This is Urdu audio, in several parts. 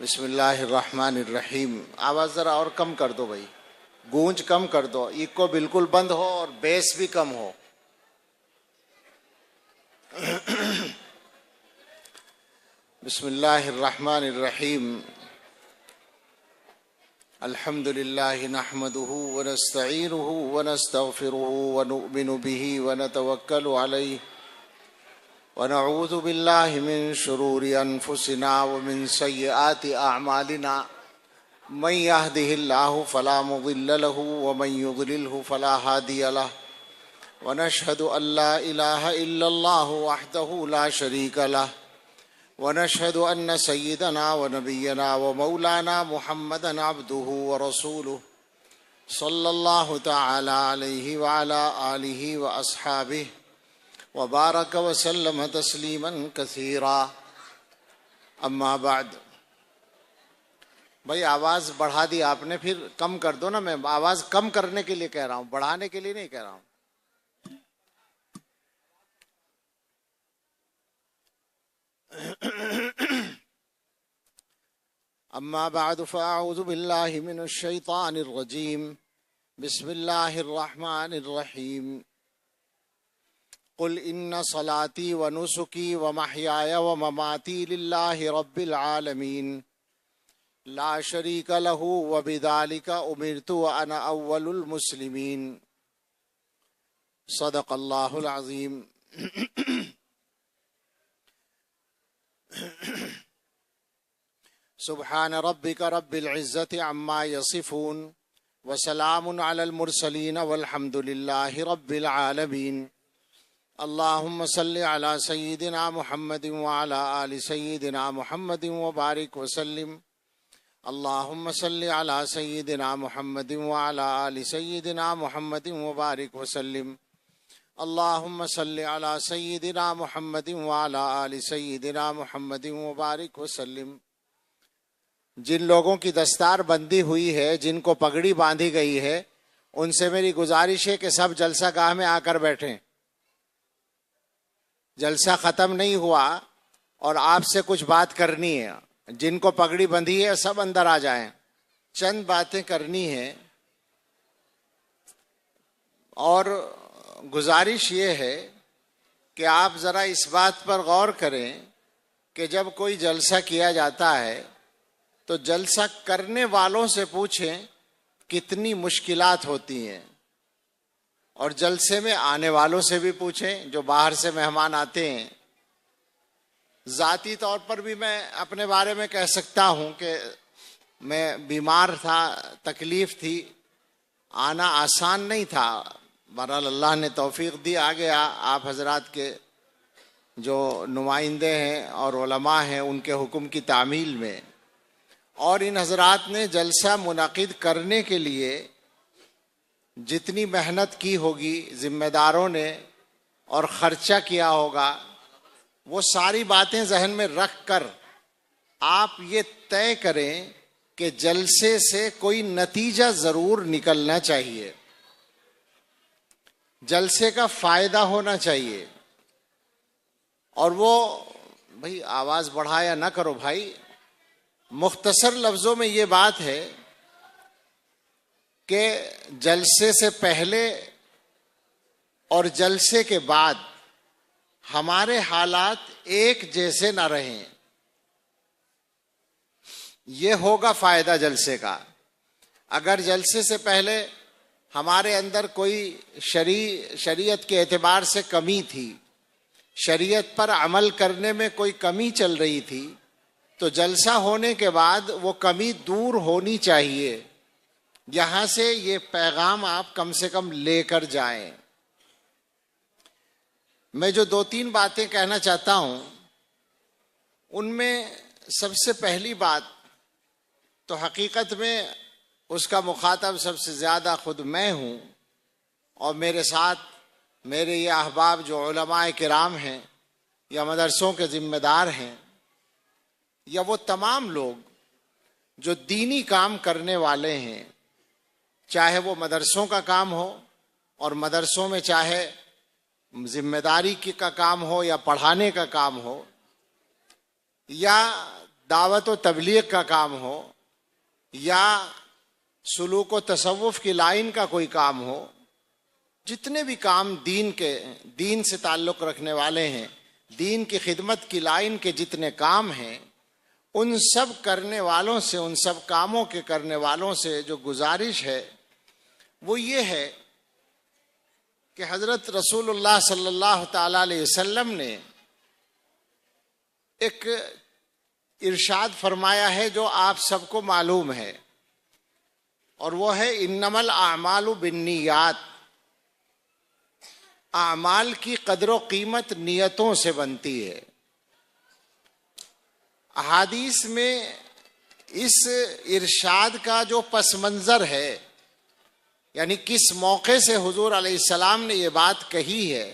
بسم اللہ الرحمن الرحیم. آواز ذرا اور کم کر دو بھائی, گونج کم کر دو, ایکو بالکل بند ہو اور بیس بھی کم ہو. بسم اللہ الرحمن الرحیم. الحمد للہ نحمده ونستعینه ونستغفره ونؤمن به ونتوکل علیہ ونعوذ باللہ من شرور انفسنا ومن سیئات اعمالنا من يهده الله فلا مضل له ومن يضلله فلا هادي له ونشهد ان لا اله الا الله وحده لا شريك له ونشهد ان سيدنا ونبينا ومولانا محمدا عبده ورسوله صلى الله تعالى عليه وعلى آله واصحابه وبارک وسلم تسلیما کثیرا. اما بعد. بھائی آواز بڑھا دی آپ نے, پھر کم کر دو نا. میں آواز کم کرنے کے لیے کہہ رہا ہوں, بڑھانے کے لیے نہیں کہہ رہا ہوں. اما بعد فاعوذ باللہ من الشیطان الرجیم. بسم اللہ الرحمن الرحیم. قل ان صلاتي ونسكي ومحياي ومماتي لله رب العالمين لا شريك له وبذلك امرت وانا اول المسلمين. صدق الله العظيم. سبحان ربك رب العزة عما يصفون وسلام على المرسلين والحمد لله رب العالمين. اللهم صل على سيدنا محمد وعلى آل سيدنا محمد وبارك وسلم. اللهم صل على سيدنا محمد وعلى آل سيدنا محمد وبارك وسلم. اللهم صل على سيدنا محمد وعلى آل سيدنا محمد وبارك وسلم. جن لوگوں کی دستار بندی ہوئی ہے, جن کو پگڑی باندھی گئی ہے, ان سے میری گزارش ہے کہ سب جلسہ گاہ میں آ کر بیٹھیں. جلسہ ختم نہیں ہوا اور آپ سے کچھ بات کرنی ہے. جن کو پگڑی بندھی ہے سب اندر آ جائیں, چند باتیں کرنی ہے. اور گزارش یہ ہے کہ آپ ذرا اس بات پر غور کریں کہ جب کوئی جلسہ کیا جاتا ہے تو جلسہ کرنے والوں سے پوچھیں کتنی مشکلات ہوتی ہیں, اور جلسے میں آنے والوں سے بھی پوچھیں جو باہر سے مہمان آتے ہیں. ذاتی طور پر بھی میں اپنے بارے میں کہہ سکتا ہوں کہ میں بیمار تھا, تکلیف تھی, آنا آسان نہیں تھا. بہرحال اللہ نے توفیق دی, آ گیا. آپ حضرات کے جو نمائندے ہیں اور علماء ہیں ان کے حکم کی تعمیل میں, اور ان حضرات نے جلسہ منعقد کرنے کے لیے جتنی محنت کی ہوگی, ذمہ داروں نے, اور خرچہ کیا ہوگا, وہ ساری باتیں ذہن میں رکھ کر آپ یہ طے کریں کہ جلسے سے کوئی نتیجہ ضرور نکلنا چاہیے, جلسے کا فائدہ ہونا چاہیے. اور وہ بھائی آواز بڑھایا نہ کرو بھائی. مختصر لفظوں میں یہ بات ہے کہ جلسے سے پہلے اور جلسے کے بعد ہمارے حالات ایک جیسے نہ رہیں. یہ ہوگا فائدہ جلسے کا. اگر جلسے سے پہلے ہمارے اندر کوئی شریعت کے اعتبار سے کمی تھی, شریعت پر عمل کرنے میں کوئی کمی چل رہی تھی, تو جلسہ ہونے کے بعد وہ کمی دور ہونی چاہیے. یہاں سے یہ پیغام آپ کم سے کم لے کر جائیں. میں جو 2-3 باتیں کہنا چاہتا ہوں, ان میں سب سے پہلی بات تو حقیقت میں اس کا مخاطب سب سے زیادہ خود میں ہوں, اور میرے ساتھ میرے یہ احباب جو علماء کرام ہیں یا مدرسوں کے ذمہ دار ہیں, یا وہ تمام لوگ جو دینی کام کرنے والے ہیں, چاہے وہ مدرسوں کا کام ہو, اور مدرسوں میں چاہے ذمہ داری کا کام ہو یا پڑھانے کا کام ہو, یا دعوت و تبلیغ کا کام ہو یا سلوک و تصوف کی لائن کا کوئی کام ہو، جتنے بھی کام دین سے تعلق رکھنے والے ہیں، دین کی خدمت کی لائن کے جتنے کام ہیں، ان سب کرنے والوں سے، ان سب کاموں کے کرنے والوں سے جو گزارش ہے وہ یہ ہے کہ حضرت رسول اللہ صلی اللہ تعالی علیہ وسلم نے ایک ارشاد فرمایا ہے جو آپ سب کو معلوم ہے، اور وہ ہے انما الاعمال بالنیات، اعمال کی قدر و قیمت نیتوں سے بنتی ہے۔ احادیث میں اس ارشاد کا جو پس منظر ہے، یعنی کس موقع سے حضور علیہ السلام نے یہ بات کہی ہے،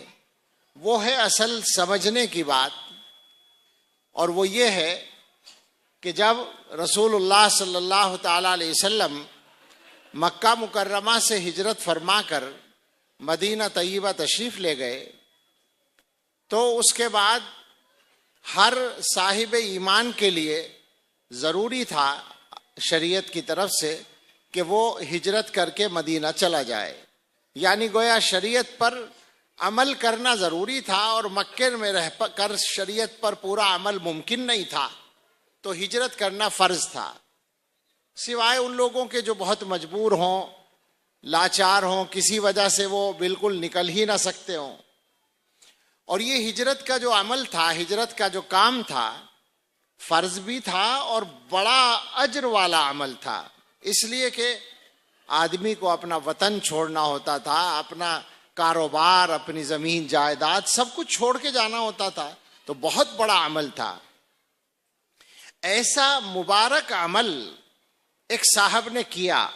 وہ ہے اصل سمجھنے کی بات، اور وہ یہ ہے کہ جب رسول اللہ صلی اللہ تعالی علیہ وسلم مکہ مکرمہ سے ہجرت فرما کر مدینہ طیبہ تشریف لے گئے تو اس کے بعد ہر صاحب ایمان کے لیے ضروری تھا شریعت کی طرف سے کہ وہ ہجرت کر کے مدینہ چلا جائے، یعنی گویا شریعت پر عمل کرنا ضروری تھا، اور مکے میں رہ کر شریعت پر پورا عمل ممکن نہیں تھا، تو ہجرت کرنا فرض تھا، سوائے ان لوگوں کے جو بہت مجبور ہوں، لاچار ہوں، کسی وجہ سے وہ بالکل نکل ہی نہ سکتے ہوں۔ اور یہ ہجرت کا جو عمل تھا، ہجرت کا جو کام تھا، فرض بھی تھا اور بڑا اجر والا عمل تھا، اس لیے کہ آدمی کو اپنا وطن چھوڑنا ہوتا تھا، اپنا کاروبار، اپنی زمین جائیداد سب کچھ چھوڑ کے جانا ہوتا تھا، تو بہت بڑا عمل تھا۔ ایسا مبارک عمل ایک صاحب نے کیا،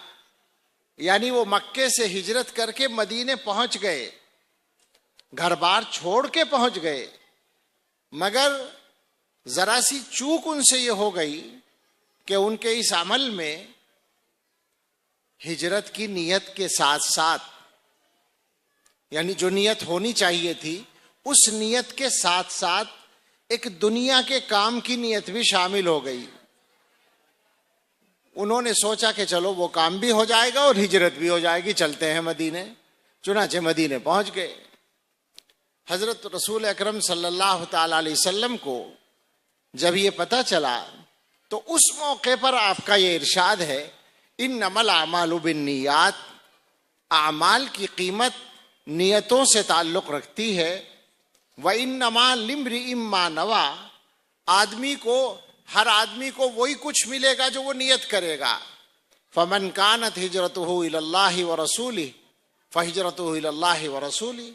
یعنی وہ مکے سے ہجرت کر کے مدینے پہنچ گئے، گھر بار چھوڑ کے پہنچ گئے، مگر ذرا سی چوک ان سے یہ ہو گئی کہ ان کے اس عمل میں ہجرت کی نیت کے ساتھ ساتھ، یعنی جو نیت ہونی چاہیے تھی اس نیت کے ساتھ ساتھ ایک دنیا کے کام کی نیت بھی شامل ہو گئی۔ انہوں نے سوچا کہ چلو وہ کام بھی ہو جائے گا اور ہجرت بھی ہو جائے گی، چلتے ہیں مدینے، چنانچہ مدینے پہنچ گئے۔ حضرت رسول اکرم صلی اللہ تعالی علیہ وسلم کو جب یہ پتہ چلا تو اس موقع پر آپ کا یہ ارشاد ہے انما الاعمال بالنیات، اعمال کی قیمت نیتوں سے تعلق رکھتی ہے، وانما لامرئ ما نوى، ہر آدمی کو وہی کچھ ملے گا جو وہ نیت کرے گا۔ فمن كانت ہجرته الى اللہ ورسولہ فہجرته الى اللہ ورسولہ،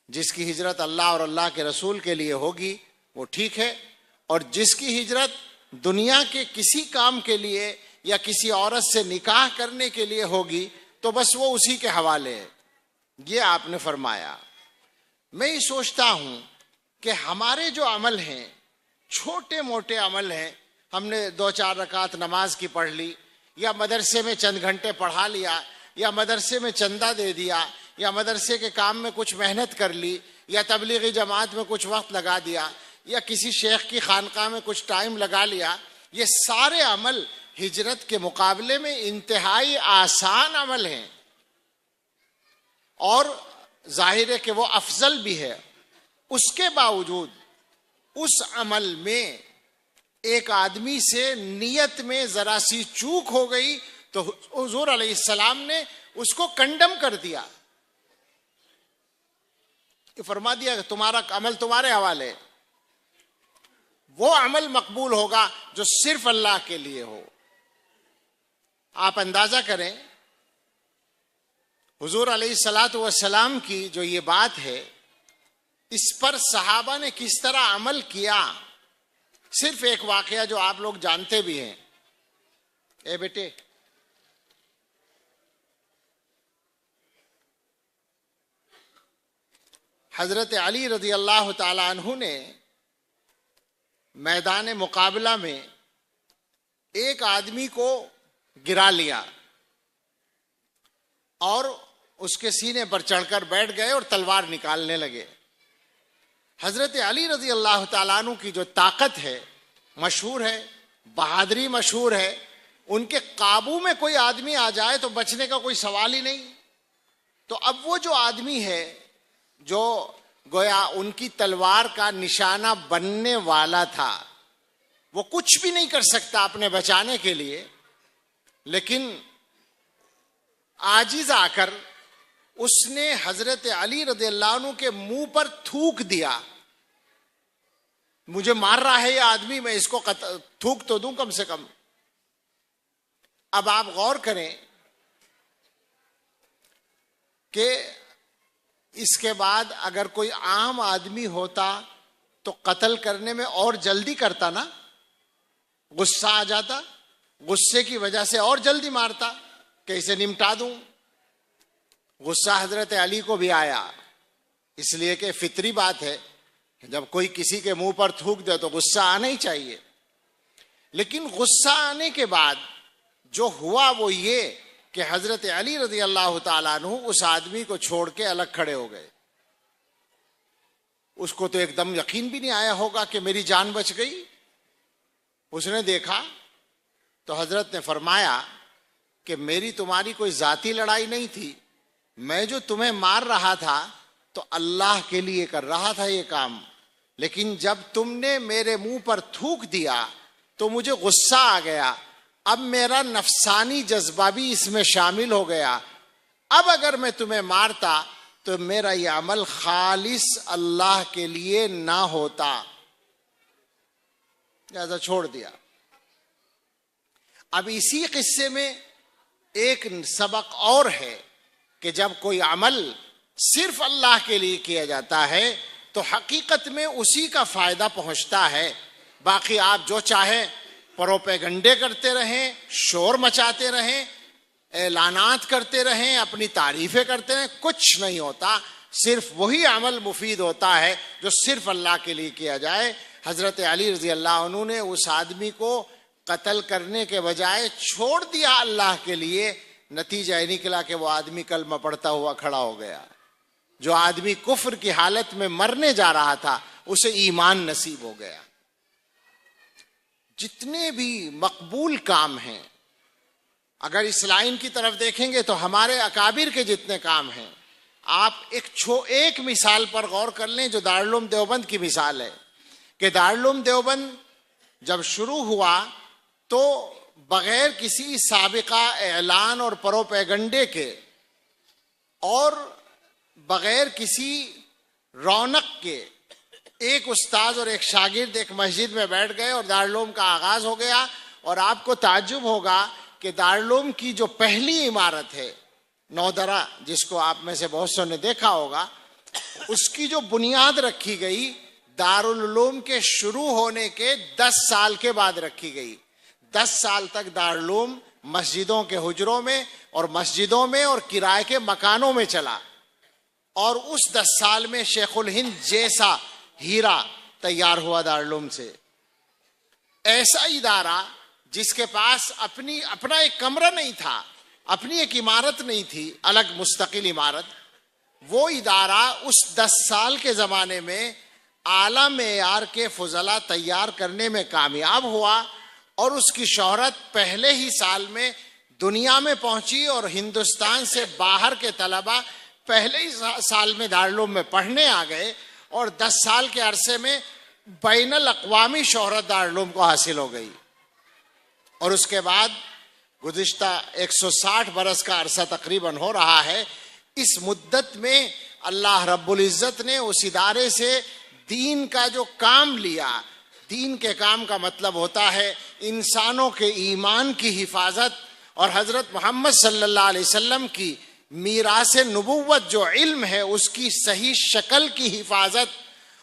جس کی ہجرت اللہ اور اللہ کے رسول کے لیے ہوگی وہ ٹھیک ہے، اور جس کی ہجرت دنیا کے کسی کام کے لیے یا کسی عورت سے نکاح کرنے کے لیے ہوگی تو بس وہ اسی کے حوالے ہے۔ یہ آپ نے فرمایا۔ میں یہ سوچتا ہوں کہ ہمارے جو عمل ہیں، چھوٹے موٹے عمل ہیں، ہم نے 2-4 رکعت نماز کی پڑھ لی، یا مدرسے میں چند گھنٹے پڑھا لیا، یا مدرسے میں چندہ دے دیا، یا مدرسے کے کام میں کچھ محنت کر لی، یا تبلیغی جماعت میں کچھ وقت لگا دیا، یا کسی شیخ کی خانقاہ میں کچھ ٹائم لگا لیا، یہ سارے عمل ہجرت کے مقابلے میں انتہائی آسان عمل ہیں، اور ظاہر ہے کہ وہ افضل بھی ہے۔ اس کے باوجود اس عمل میں ایک آدمی سے نیت میں ذرا سی چوک ہو گئی تو حضور علیہ السلام نے اس کو کنڈم کر دیا، فرما دیا کہ تمہارا عمل تمہارے حوالے، وہ عمل مقبول ہوگا جو صرف اللہ کے لیے ہو۔ آپ اندازہ کریں حضور علیہ الصلاۃ والسلام کی جو یہ بات ہے، اس پر صحابہ نے کس طرح عمل کیا۔ صرف ایک واقعہ جو آپ لوگ جانتے بھی ہیں، اے بیٹے حضرت علی رضی اللہ تعالی عنہ نے میدان مقابلہ میں ایک آدمی کو گرا لیا اور اس کے سینے پر چڑھ کر بیٹھ گئے اور تلوار نکالنے لگے۔ حضرت علی رضی اللہ تعالیٰ عنہ کی جو طاقت ہے مشہور ہے، بہادری مشہور ہے، ان کے قابو میں کوئی آدمی آ جائے تو بچنے کا کوئی سوال ہی نہیں۔ تو اب وہ جو آدمی ہے جو گویا ان کی تلوار کا نشانہ بننے والا تھا، وہ کچھ بھی نہیں کر سکتا اپنے بچانے کے لیے، لیکن عاجز آ کر اس نے حضرت علی رضی اللہ عنہ کے منہ پر تھوک دیا۔ مجھے مار رہا ہے یہ آدمی، میں اس کو تھوک تو دوں کم سے کم۔ اب آپ غور کریں کہ اس کے بعد اگر کوئی عام آدمی ہوتا تو قتل کرنے میں اور جلدی کرتا نا، غصہ آ جاتا، غصے کی وجہ سے اور جلدی مارتا کہ اسے نمٹا دوں۔ غصہ حضرت علی کو بھی آیا، اس لیے کہ فطری بات ہے، جب کوئی کسی کے منہ پر تھوک دے تو غصہ آنا ہی چاہیے۔ لیکن غصہ آنے کے بعد جو ہوا وہ یہ کہ حضرت علی رضی اللہ تعالیٰ عنہ اس آدمی کو چھوڑ کے الگ کھڑے ہو گئے۔ اس کو تو ایک دم یقین بھی نہیں آیا ہوگا کہ میری جان بچ گئی۔ اس نے دیکھا تو حضرت نے فرمایا کہ میری تمہاری کوئی ذاتی لڑائی نہیں تھی، میں جو تمہیں مار رہا تھا تو اللہ کے لیے کر رہا تھا یہ کام، لیکن جب تم نے میرے منہ پر تھوک دیا تو مجھے غصہ آ گیا، اب میرا نفسانی جذبہ بھی اس میں شامل ہو گیا، اب اگر میں تمہیں مارتا تو میرا یہ عمل خالص اللہ کے لیے نہ ہوتا، لہذا چھوڑ دیا۔ اب اسی قصے میں ایک سبق اور ہے کہ جب کوئی عمل صرف اللہ کے لیے کیا جاتا ہے تو حقیقت میں اسی کا فائدہ پہنچتا ہے، باقی آپ جو چاہیں پروپیگنڈے کرتے رہیں، شور مچاتے رہیں، اعلانات کرتے رہیں، اپنی تعریفیں کرتے رہیں، کچھ نہیں ہوتا۔ صرف وہی عمل مفید ہوتا ہے جو صرف اللہ کے لیے کیا جائے۔ حضرت علی رضی اللہ عنہ نے اس آدمی کو قتل کرنے کے بجائے چھوڑ دیا اللہ کے لیے، نتیجہ یہ نکلا کہ وہ آدمی کلمہ پڑھتا ہوا کھڑا ہو گیا۔ جو آدمی کفر کی حالت میں مرنے جا رہا تھا اسے ایمان نصیب ہو گیا۔ جتنے بھی مقبول کام ہیں، اگر اس لائن کی طرف دیکھیں گے تو ہمارے اکابر کے جتنے کام ہیں، آپ ایک مثال پر غور کر لیں جو دارالعلوم دیوبند کی مثال ہے، کہ دارالعلوم دیوبند جب شروع ہوا تو بغیر کسی سابقہ اعلان اور پروپیگنڈے کے اور بغیر کسی رونق کے ایک استاد اور ایک شاگرد ایک مسجد میں بیٹھ گئے اور دارالعلوم کا آغاز ہو گیا۔ اور آپ کو تعجب ہوگا کہ دارالعلوم کی جو پہلی عمارت ہے نودرہ، جس کو آپ میں سے بہت سو نے دیکھا ہوگا، اس کی جو بنیاد رکھی گئی دارالعلوم کے شروع ہونے کے 10 سال کے بعد رکھی گئی۔ 10 سال تک دارالعلوم مسجدوں کے حجروں میں اور مسجدوں میں اور کرائے کے مکانوں میں چلا، اور اس 10 سال میں شیخ الہند جیسا ہیرا تیار ہوا دارالعلوم سے۔ ایسا ادارہ جس کے پاس اپنا ایک کمرہ نہیں تھا، اپنی ایک عمارت نہیں تھی، الگ مستقل عمارت، وہ ادارہ اس 10 سال کے زمانے میں اعلیٰ معیار کے فضلاء تیار کرنے میں کامیاب ہوا، اور اس کی شہرت پہلے ہی سال میں دنیا میں پہنچی، اور ہندوستان سے باہر کے طلباء پہلے ہی سال میں دارالعلوم میں پڑھنے آ گئے، اور 10 سال کے عرصے میں بین الاقوامی شہرت دارالعلوم کو حاصل ہو گئی۔ اور اس کے بعد گزشتہ 160 برس کا عرصہ تقریباً ہو رہا ہے، اس مدت میں اللہ رب العزت نے اس ادارے سے دین کا جو کام لیا، دین کے کام کا مطلب ہوتا ہے انسانوں کے ایمان کی حفاظت، اور حضرت محمد صلی اللہ علیہ وسلم کی میراث نبوت جو علم ہے اس کی صحیح شکل کی حفاظت،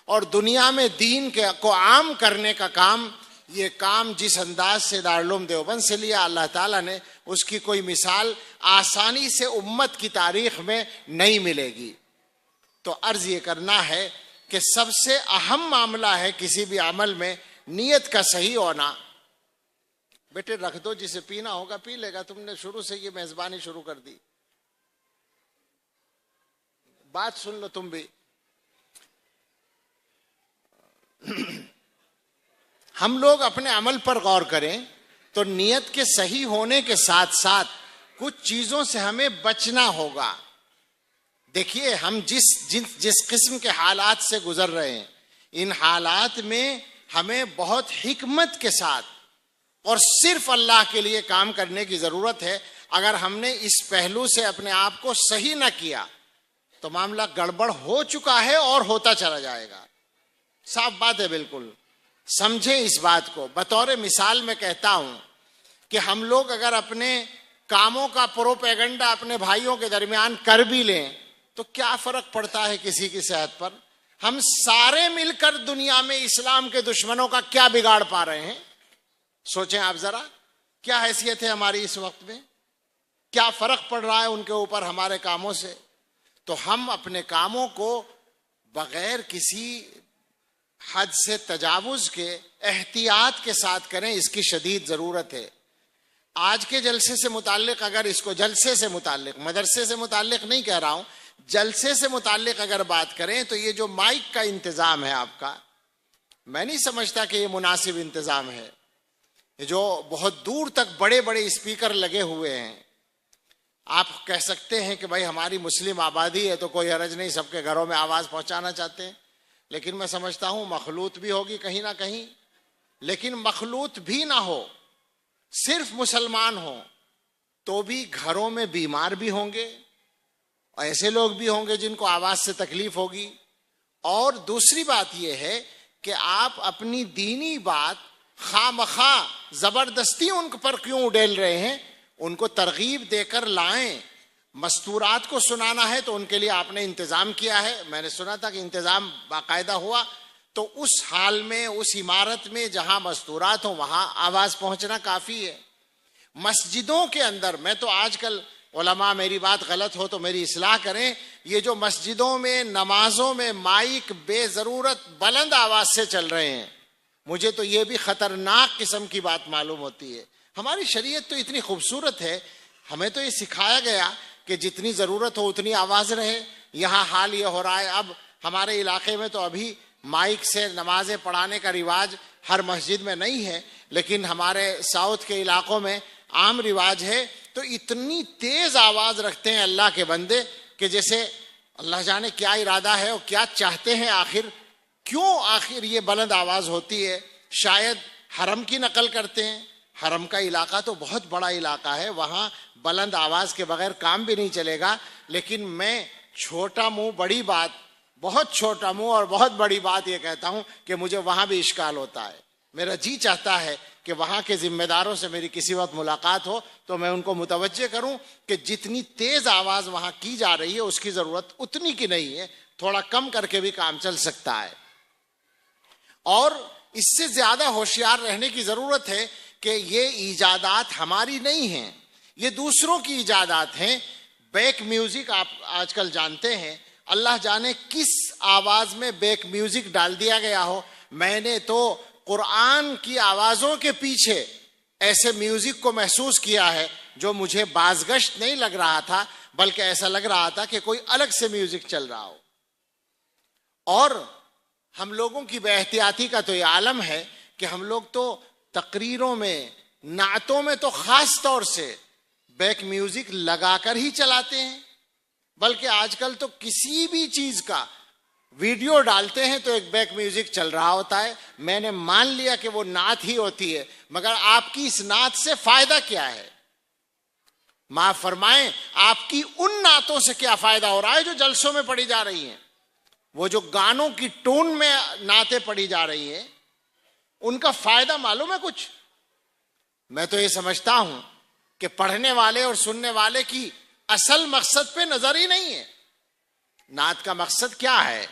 اور دنیا میں دین کو عام کرنے کا کام۔ یہ کام جس انداز سے دارالعلوم دیوبند سے لیا اللہ تعالیٰ نے، اس کی کوئی مثال آسانی سے امت کی تاریخ میں نہیں ملے گی۔ تو عرض یہ کرنا ہے کہ سب سے اہم معاملہ ہے کسی بھی عمل میں نیت کا صحیح ہونا۔ بیٹے رکھ دو، جسے پینا ہوگا پی لے گا، تم نے شروع سے یہ میزبانی شروع کر دی، بات سن لو تم بھی۔ ہم لوگ اپنے عمل پر غور کریں تو نیت کے صحیح ہونے کے ساتھ ساتھ کچھ چیزوں سے ہمیں بچنا ہوگا. دیکھیے ہم جس قسم کے حالات سے گزر رہے ہیں، ان حالات میں ہمیں بہت حکمت کے ساتھ اور صرف اللہ کے لیے کام کرنے کی ضرورت ہے. اگر ہم نے اس پہلو سے اپنے آپ کو صحیح نہ کیا تو معاملہ گڑبڑ ہو چکا ہے اور ہوتا چلا جائے گا. صاف بات ہے بالکل. سمجھیں اس بات کو. بطور مثال میں کہتا ہوں کہ ہم لوگ اگر اپنے کاموں کا پروپیگنڈا اپنے بھائیوں کے درمیان کر بھی لیں تو کیا فرق پڑتا ہے کسی کی صحت پر؟ ہم سارے مل کر دنیا میں اسلام کے دشمنوں کا کیا بگاڑ پا رہے ہیں؟ سوچیں آپ ذرا، کیا حیثیت ہے ہماری اس وقت میں؟ کیا فرق پڑ رہا ہے ان کے اوپر ہمارے کاموں سے؟ تو ہم اپنے کاموں کو بغیر کسی حد سے تجاوز کے احتیاط کے ساتھ کریں، اس کی شدید ضرورت ہے. آج کے جلسے سے متعلق اگر اس کو جلسے سے متعلق، مدرسے سے متعلق نہیں کہہ رہا ہوں، جلسے سے متعلق اگر بات کریں تو یہ جو مائک کا انتظام ہے آپ کا، میں نہیں سمجھتا کہ یہ مناسب انتظام ہے. یہ جو بہت دور تک بڑے بڑے اسپیکر لگے ہوئے ہیں، آپ کہہ سکتے ہیں کہ بھائی ہماری مسلم آبادی ہے تو کوئی حرج نہیں، سب کے گھروں میں آواز پہنچانا چاہتے ہیں. لیکن میں سمجھتا ہوں مخلوط بھی ہوگی کہیں نہ کہیں. لیکن مخلوط بھی نہ ہو، صرف مسلمان ہوں تو بھی گھروں میں بیمار بھی ہوں گے، ایسے لوگ بھی ہوں گے جن کو آواز سے تکلیف ہوگی. اور دوسری بات یہ ہے کہ آپ اپنی دینی بات خواہ مخواہ زبردستی ان پر کیوں اڈیل رہے ہیں؟ ان کو ترغیب دے کر لائیں. مستورات کو سنانا ہے تو ان کے لیے آپ نے انتظام کیا ہے. میں نے سنا تھا کہ انتظام باقاعدہ ہوا. تو اس حال میں، اس عمارت میں جہاں مستورات ہوں وہاں آواز پہنچنا کافی ہے. مسجدوں کے اندر، میں تو آج کل علماء میری بات غلط ہو تو میری اصلاح کریں، یہ جو مسجدوں میں نمازوں میں مائک بے ضرورت بلند آواز سے چل رہے ہیں، مجھے تو یہ بھی خطرناک قسم کی بات معلوم ہوتی ہے. ہماری شریعت تو اتنی خوبصورت ہے، ہمیں تو یہ سکھایا گیا کہ جتنی ضرورت ہو اتنی آواز رہے. یہاں حال یہ ہو رہا ہے، اب ہمارے علاقے میں تو ابھی مائک سے نمازیں پڑھانے کا رواج ہر مسجد میں نہیں ہے، لیکن ہمارے ساؤتھ کے علاقوں میں عام رواج ہے. تو اتنی تیز آواز رکھتے ہیں اللہ کے بندے کہ جیسے اللہ جانے کیا ارادہ ہے اور کیا چاہتے ہیں. کیوں آخر یہ بلند آواز ہوتی ہے؟ شاید حرم کی نقل کرتے ہیں. حرم کا علاقہ تو بہت بڑا علاقہ ہے، وہاں بلند آواز کے بغیر کام بھی نہیں چلے گا. لیکن میں چھوٹا منہ بڑی بات، بہت چھوٹا منہ اور بہت بڑی بات یہ کہتا ہوں کہ مجھے وہاں بھی اشکال ہوتا ہے. میرا جی چاہتا ہے کہ وہاں کے ذمہ داروں سے میری کسی وقت ملاقات ہو تو میں ان کو متوجہ کروں کہ جتنی تیز آواز وہاں کی جا رہی ہے اس کی ضرورت اتنی کی نہیں ہے، تھوڑا کم کر کے بھی کام چل سکتا ہے. اور اس سے زیادہ ہوشیار رہنے کی ضرورت ہے کہ یہ ایجادات ہماری نہیں ہیں، یہ دوسروں کی ایجادات ہیں. بیک میوزک آپ آج کل جانتے ہیں، اللہ جانے کس آواز میں بیک میوزک ڈال دیا گیا ہو. میں نے تو قرآن کی آوازوں کے پیچھے ایسے میوزک کو محسوس کیا ہے جو مجھے بازگشت نہیں لگ رہا تھا، بلکہ ایسا لگ رہا تھا کہ کوئی الگ سے میوزک چل رہا ہو. اور ہم لوگوں کی بے احتیاطی کا تو یہ عالم ہے کہ ہم لوگ تو تقریروں میں، نعتوں میں تو خاص طور سے بیک میوزک لگا کر ہی چلاتے ہیں. بلکہ آج کل تو کسی بھی چیز کا ویڈیو ڈالتے ہیں تو ایک بیک میوزک چل رہا ہوتا ہے. میں نے مان لیا کہ وہ نعت ہی ہوتی ہے، مگر آپ کی اس نعت سے فائدہ کیا ہے؟ معاف فرمائیں، آپ کی ان نعتوں سے کیا فائدہ ہو رہا ہے جو جلسوں میں پڑھی جا رہی ہیں؟ وہ جو گانوں کی ٹون میں نعتیں پڑھی جا رہی ہیں، ان کا فائدہ معلوم ہے کچھ؟ میں تو یہ سمجھتا ہوں کہ پڑھنے والے اور سننے والے کی اصل مقصد پہ نظر ہی نہیں ہے. نعت کا مقصد کیا ہے؟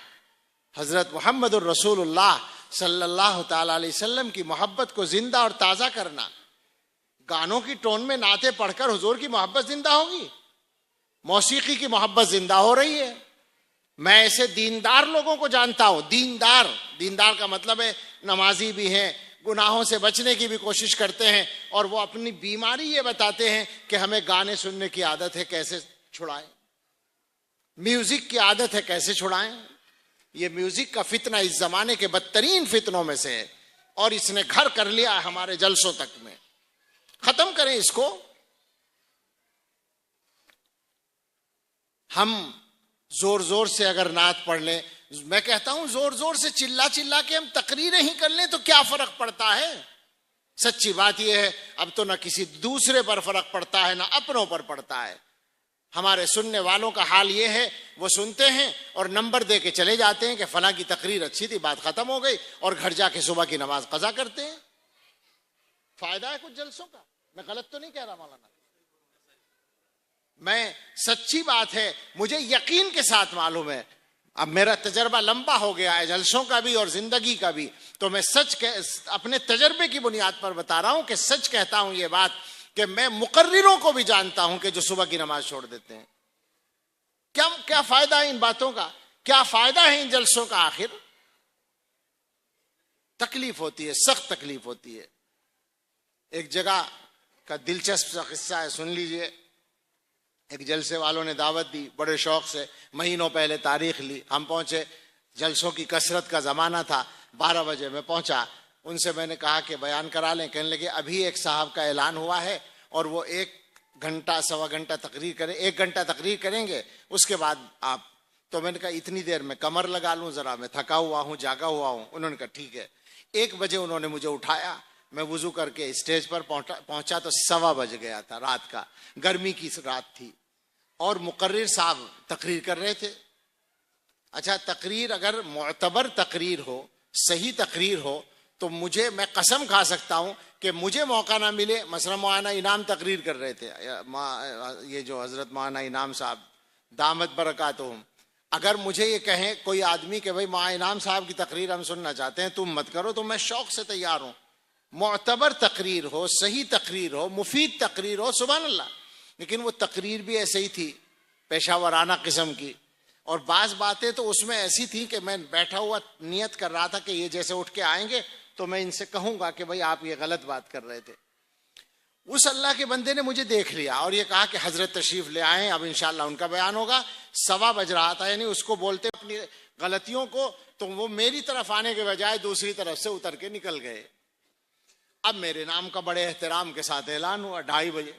حضرت محمد الرسول اللہ صلی اللہ تعالی علیہ وسلم کی محبت کو زندہ اور تازہ کرنا. گانوں کی ٹون میں نعتیں پڑھ کر حضور کی محبت زندہ ہوگی؟ موسیقی کی محبت زندہ ہو رہی ہے. میں ایسے دیندار لوگوں کو جانتا ہوں. دیندار کا مطلب ہے نمازی بھی ہیں، گناہوں سے بچنے کی بھی کوشش کرتے ہیں، اور وہ اپنی بیماری یہ بتاتے ہیں کہ ہمیں گانے سننے کی عادت ہے، کیسے چھڑائیں؟ میوزک کی عادت ہے، کیسے چھڑائیں؟ یہ میوزک کا فتنہ اس زمانے کے بدترین فتنوں میں سے ہے. اور اس نے گھر کر لیا ہمارے جلسوں تک میں. ختم کریں اس کو. ہم زور زور سے اگر نعت پڑھ لیں، میں کہتا ہوں زور زور سے چلا چلا کے ہم تقریریں ہی کر لیں تو کیا فرق پڑتا ہے؟ سچی بات یہ ہے اب تو نہ کسی دوسرے پر فرق پڑتا ہے نہ اپنوں پر پڑتا ہے. ہمارے سننے والوں کا حال یہ ہے، وہ سنتے ہیں اور نمبر دے کے چلے جاتے ہیں کہ فلاں کی تقریر اچھی تھی، بات ختم ہو گئی، اور گھر جا کے صبح کی نماز قضا کرتے ہیں. فائدہ ہے کچھ جلسوں کا؟ میں غلط تو نہیں کہہ رہا مولانا؟ میں سچی بات ہے، مجھے یقین کے ساتھ معلوم ہے، اب میرا تجربہ لمبا ہو گیا ہے جلسوں کا بھی اور زندگی کا بھی، تو میں سچ اپنے تجربے کی بنیاد پر بتا رہا ہوں کہ سچ کہتا ہوں یہ بات کہ میں مقرروں کو بھی جانتا ہوں کہ جو صبح کی نماز چھوڑ دیتے ہیں. کیا فائدہ ہے ان باتوں کا؟ کیا فائدہ ہے ان جلسوں کا؟ آخر تکلیف ہوتی ہے، سخت تکلیف ہوتی ہے. ایک جگہ کا دلچسپ سا قصہ ہے، سن لیجئے. ایک جلسے والوں نے دعوت دی، بڑے شوق سے، مہینوں پہلے تاریخ لی. ہم پہنچے، جلسوں کی کثرت کا زمانہ تھا. 12 بجے میں پہنچا. ان سے میں نے کہا کہ بیان کرا لیں. کہنے لگے ابھی ایک صاحب کا اعلان ہوا ہے اور وہ 1 گھنٹہ سوا گھنٹہ تقریر کریں، 1 گھنٹہ تقریر کریں گے، اس کے بعد آپ. تو میں نے کہا اتنی دیر میں کمر لگا لوں ذرا، میں تھکا ہوا ہوں، جاگا ہوا ہوں. انہوں نے کہا ٹھیک ہے. 1 بجے انہوں نے مجھے اٹھایا. میں وضو کر کے اسٹیج پر پہنچا تو 1:15 بج گیا تھا رات کا. گرمی کی رات تھی اور مقرر صاحب تقریر کر رہے تھے. اچھا، تقریر اگر معتبر تقریر ہو، صحیح تقریر ہو، تو میں قسم کھا سکتا ہوں کہ مجھے موقع نہ ملے. مثلا مولانا انعام تقریر کر رہے تھے، یہ جو حضرت مولانا انعام صاحب دامت برکاتہم، اگر مجھے یہ کہیں کوئی آدمی کہ بھائی مولانا انعام صاحب کی تقریر ہم سننا چاہتے ہیں، تم مت کرو، تو میں شوق سے تیار ہوں. معتبر تقریر ہو، صحیح تقریر ہو، مفید تقریر ہو، سبحان اللہ. لیکن وہ تقریر بھی ایسے ہی تھی، پیشہ ورانہ قسم کی. اور بعض باتیں تو اس میں ایسی تھی کہ میں بیٹھا ہوا نیت کر رہا تھا کہ یہ جیسے اٹھ کے آئیں گے تو میں ان سے کہوں گا کہ بھائی آپ یہ غلط بات کر رہے تھے. اس اللہ کے بندے نے مجھے دیکھ لیا اور یہ کہا کہ حضرت تشریف لے آئیں، اب انشاءاللہ ان کا بیان ہوگا. 1:15 بج رہا تھا، یعنی اس کو بولتے اپنی غلطیوں کو، تو وہ میری طرف آنے کے بجائے دوسری طرف سے اتر کے نکل گئے. اب میرے نام کا بڑے احترام کے ساتھ اعلان ہوا. 2:30 بجے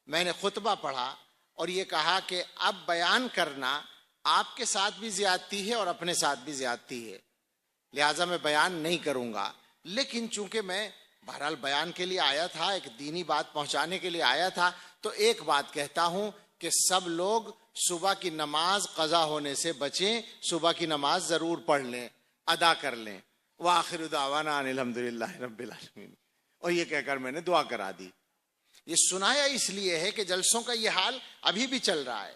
میں نے خطبہ پڑھا اور یہ کہا کہ اب بیان کرنا آپ کے ساتھ بھی زیادتی ہے اور اپنے ساتھ بھی زیادتی ہے، لہٰذا میں بیان نہیں کروں گا. لیکن چونکہ میں بہرحال بیان کے لیے آیا تھا، ایک دینی بات پہنچانے کے لیے آیا تھا، تو ایک بات کہتا ہوں کہ سب لوگ صبح کی نماز قضا ہونے سے بچیں، صبح کی نماز ضرور پڑھ لیں، ادا کر لیں. وآخر دعوانا ان الحمدللہ رب العالمین. اور یہ کہہ کر میں نے دعا کرا دی. یہ سنایا اس لیے ہے کہ جلسوں کا یہ حال ابھی بھی چل رہا ہے.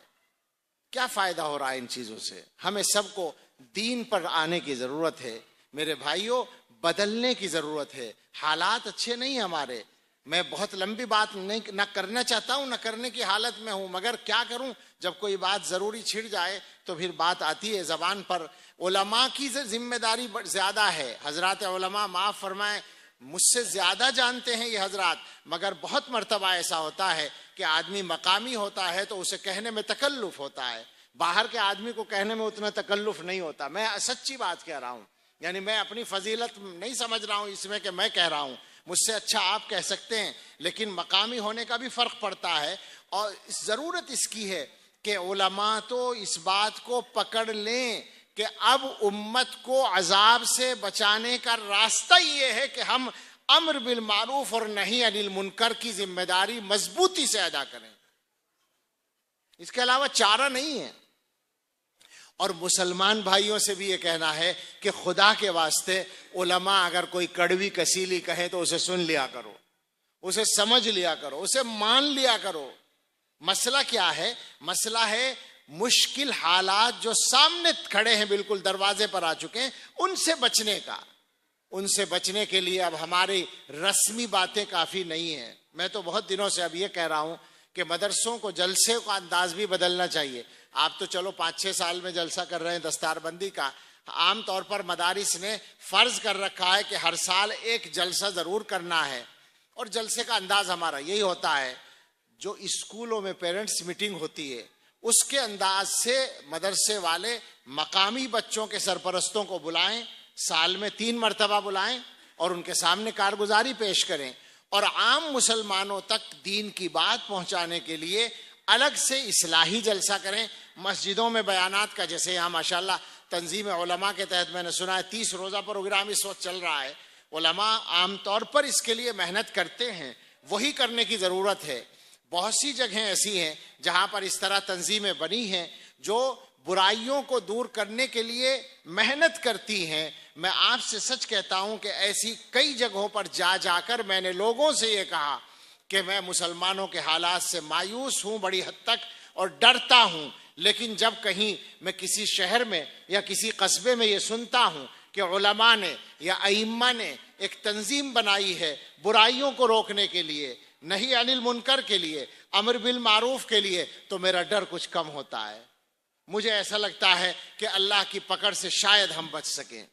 کیا فائدہ ہو رہا ہے ان چیزوں سے؟ ہمیں سب کو دین پر آنے کی ضرورت ہے میرے بھائیوں، بدلنے کی ضرورت ہے. حالات اچھے نہیں ہمارے. میں بہت لمبی بات نہ کرنا چاہتا ہوں، نہ کرنے کی حالت میں ہوں، مگر کیا کروں، جب کوئی بات ضروری چھڑ جائے تو پھر بات آتی ہے زبان پر. علماء کی ذمہ داری زیادہ ہے. حضرات علماء معاف فرمائیں، مجھ سے زیادہ جانتے ہیں یہ حضرات، مگر بہت مرتبہ ایسا ہوتا ہے کہ آدمی مقامی ہوتا ہے تو اسے کہنے میں تکلف ہوتا ہے. باہر کے آدمی کو کہنے میں اتنا تکلف نہیں ہوتا. میں سچی بات کہہ رہا ہوں، یعنی میں اپنی فضیلت نہیں سمجھ رہا ہوں اس میں کہ میں کہہ رہا ہوں، مجھ سے اچھا آپ کہہ سکتے ہیں، لیکن مقامی ہونے کا بھی فرق پڑتا ہے. اور ضرورت اس کی ہے کہ علماء تو اس بات کو پکڑ لیں کہ اب امت کو عذاب سے بچانے کا راستہ یہ ہے کہ ہم امر بالمعروف اور نہی عن المنکر کی ذمہ داری مضبوطی سے ادا کریں. اس کے علاوہ چارہ نہیں ہے. اور مسلمان بھائیوں سے بھی یہ کہنا ہے کہ خدا کے واسطے علماء اگر کوئی کڑوی کسیلی کہے تو اسے سن لیا کرو، اسے سمجھ لیا کرو، اسے مان لیا کرو. مسئلہ کیا ہے؟ مسئلہ ہے مشکل حالات جو سامنے کھڑے ہیں، بالکل دروازے پر آ چکے ہیں، ان سے بچنے کا. ان سے بچنے کے لیے اب ہماری رسمی باتیں کافی نہیں ہیں. میں تو بہت دنوں سے اب یہ کہہ رہا ہوں کہ مدرسوں کو جلسے کا انداز بھی بدلنا چاہیے. آپ تو چلو 5-6 سال میں جلسہ کر رہے ہیں دستار بندی کا. عام طور پر مدارس نے فرض کر رکھا ہے کہ ہر سال ایک جلسہ ضرور کرنا ہے، اور جلسے کا انداز ہمارا یہی ہوتا ہے. جو اسکولوں میں پیرنٹس میٹنگ ہوتی ہے اس کے انداز سے مدرسے والے مقامی بچوں کے سرپرستوں کو بلائیں، سال میں 3 مرتبہ بلائیں، اور ان کے سامنے کارگزاری پیش کریں، اور عام مسلمانوں تک دین کی بات پہنچانے کے لیے الگ سے اصلاحی جلسہ کریں۔ مسجدوں میں بیانات کا، جیسے یہاں ماشاءاللہ تنظیم علماء کے تحت میں نے سنا ہے 30 روزہ پروگرام اس وقت چل رہا ہے، علماء عام طور پر اس کے لیے محنت کرتے ہیں، وہی کرنے کی ضرورت ہے۔ بہت سی جگہیں ایسی ہیں جہاں پر اس طرح تنظیمیں بنی ہیں جو برائیوں کو دور کرنے کے لیے محنت کرتی ہیں۔ میں آپ سے سچ کہتا ہوں کہ ایسی کئی جگہوں پر جا جا کر میں نے لوگوں سے یہ کہا کہ میں مسلمانوں کے حالات سے مایوس ہوں بڑی حد تک اور ڈرتا ہوں، لیکن جب کہیں میں کسی شہر میں یا کسی قصبے میں یہ سنتا ہوں کہ علماء نے یا ائمہ نے ایک تنظیم بنائی ہے برائیوں کو روکنے کے لیے، نہی عن المنکر کے لیے، امر بالمعروف کے لیے، تو میرا ڈر کچھ کم ہوتا ہے۔ مجھے ایسا لگتا ہے کہ اللہ کی پکڑ سے شاید ہم بچ سکیں۔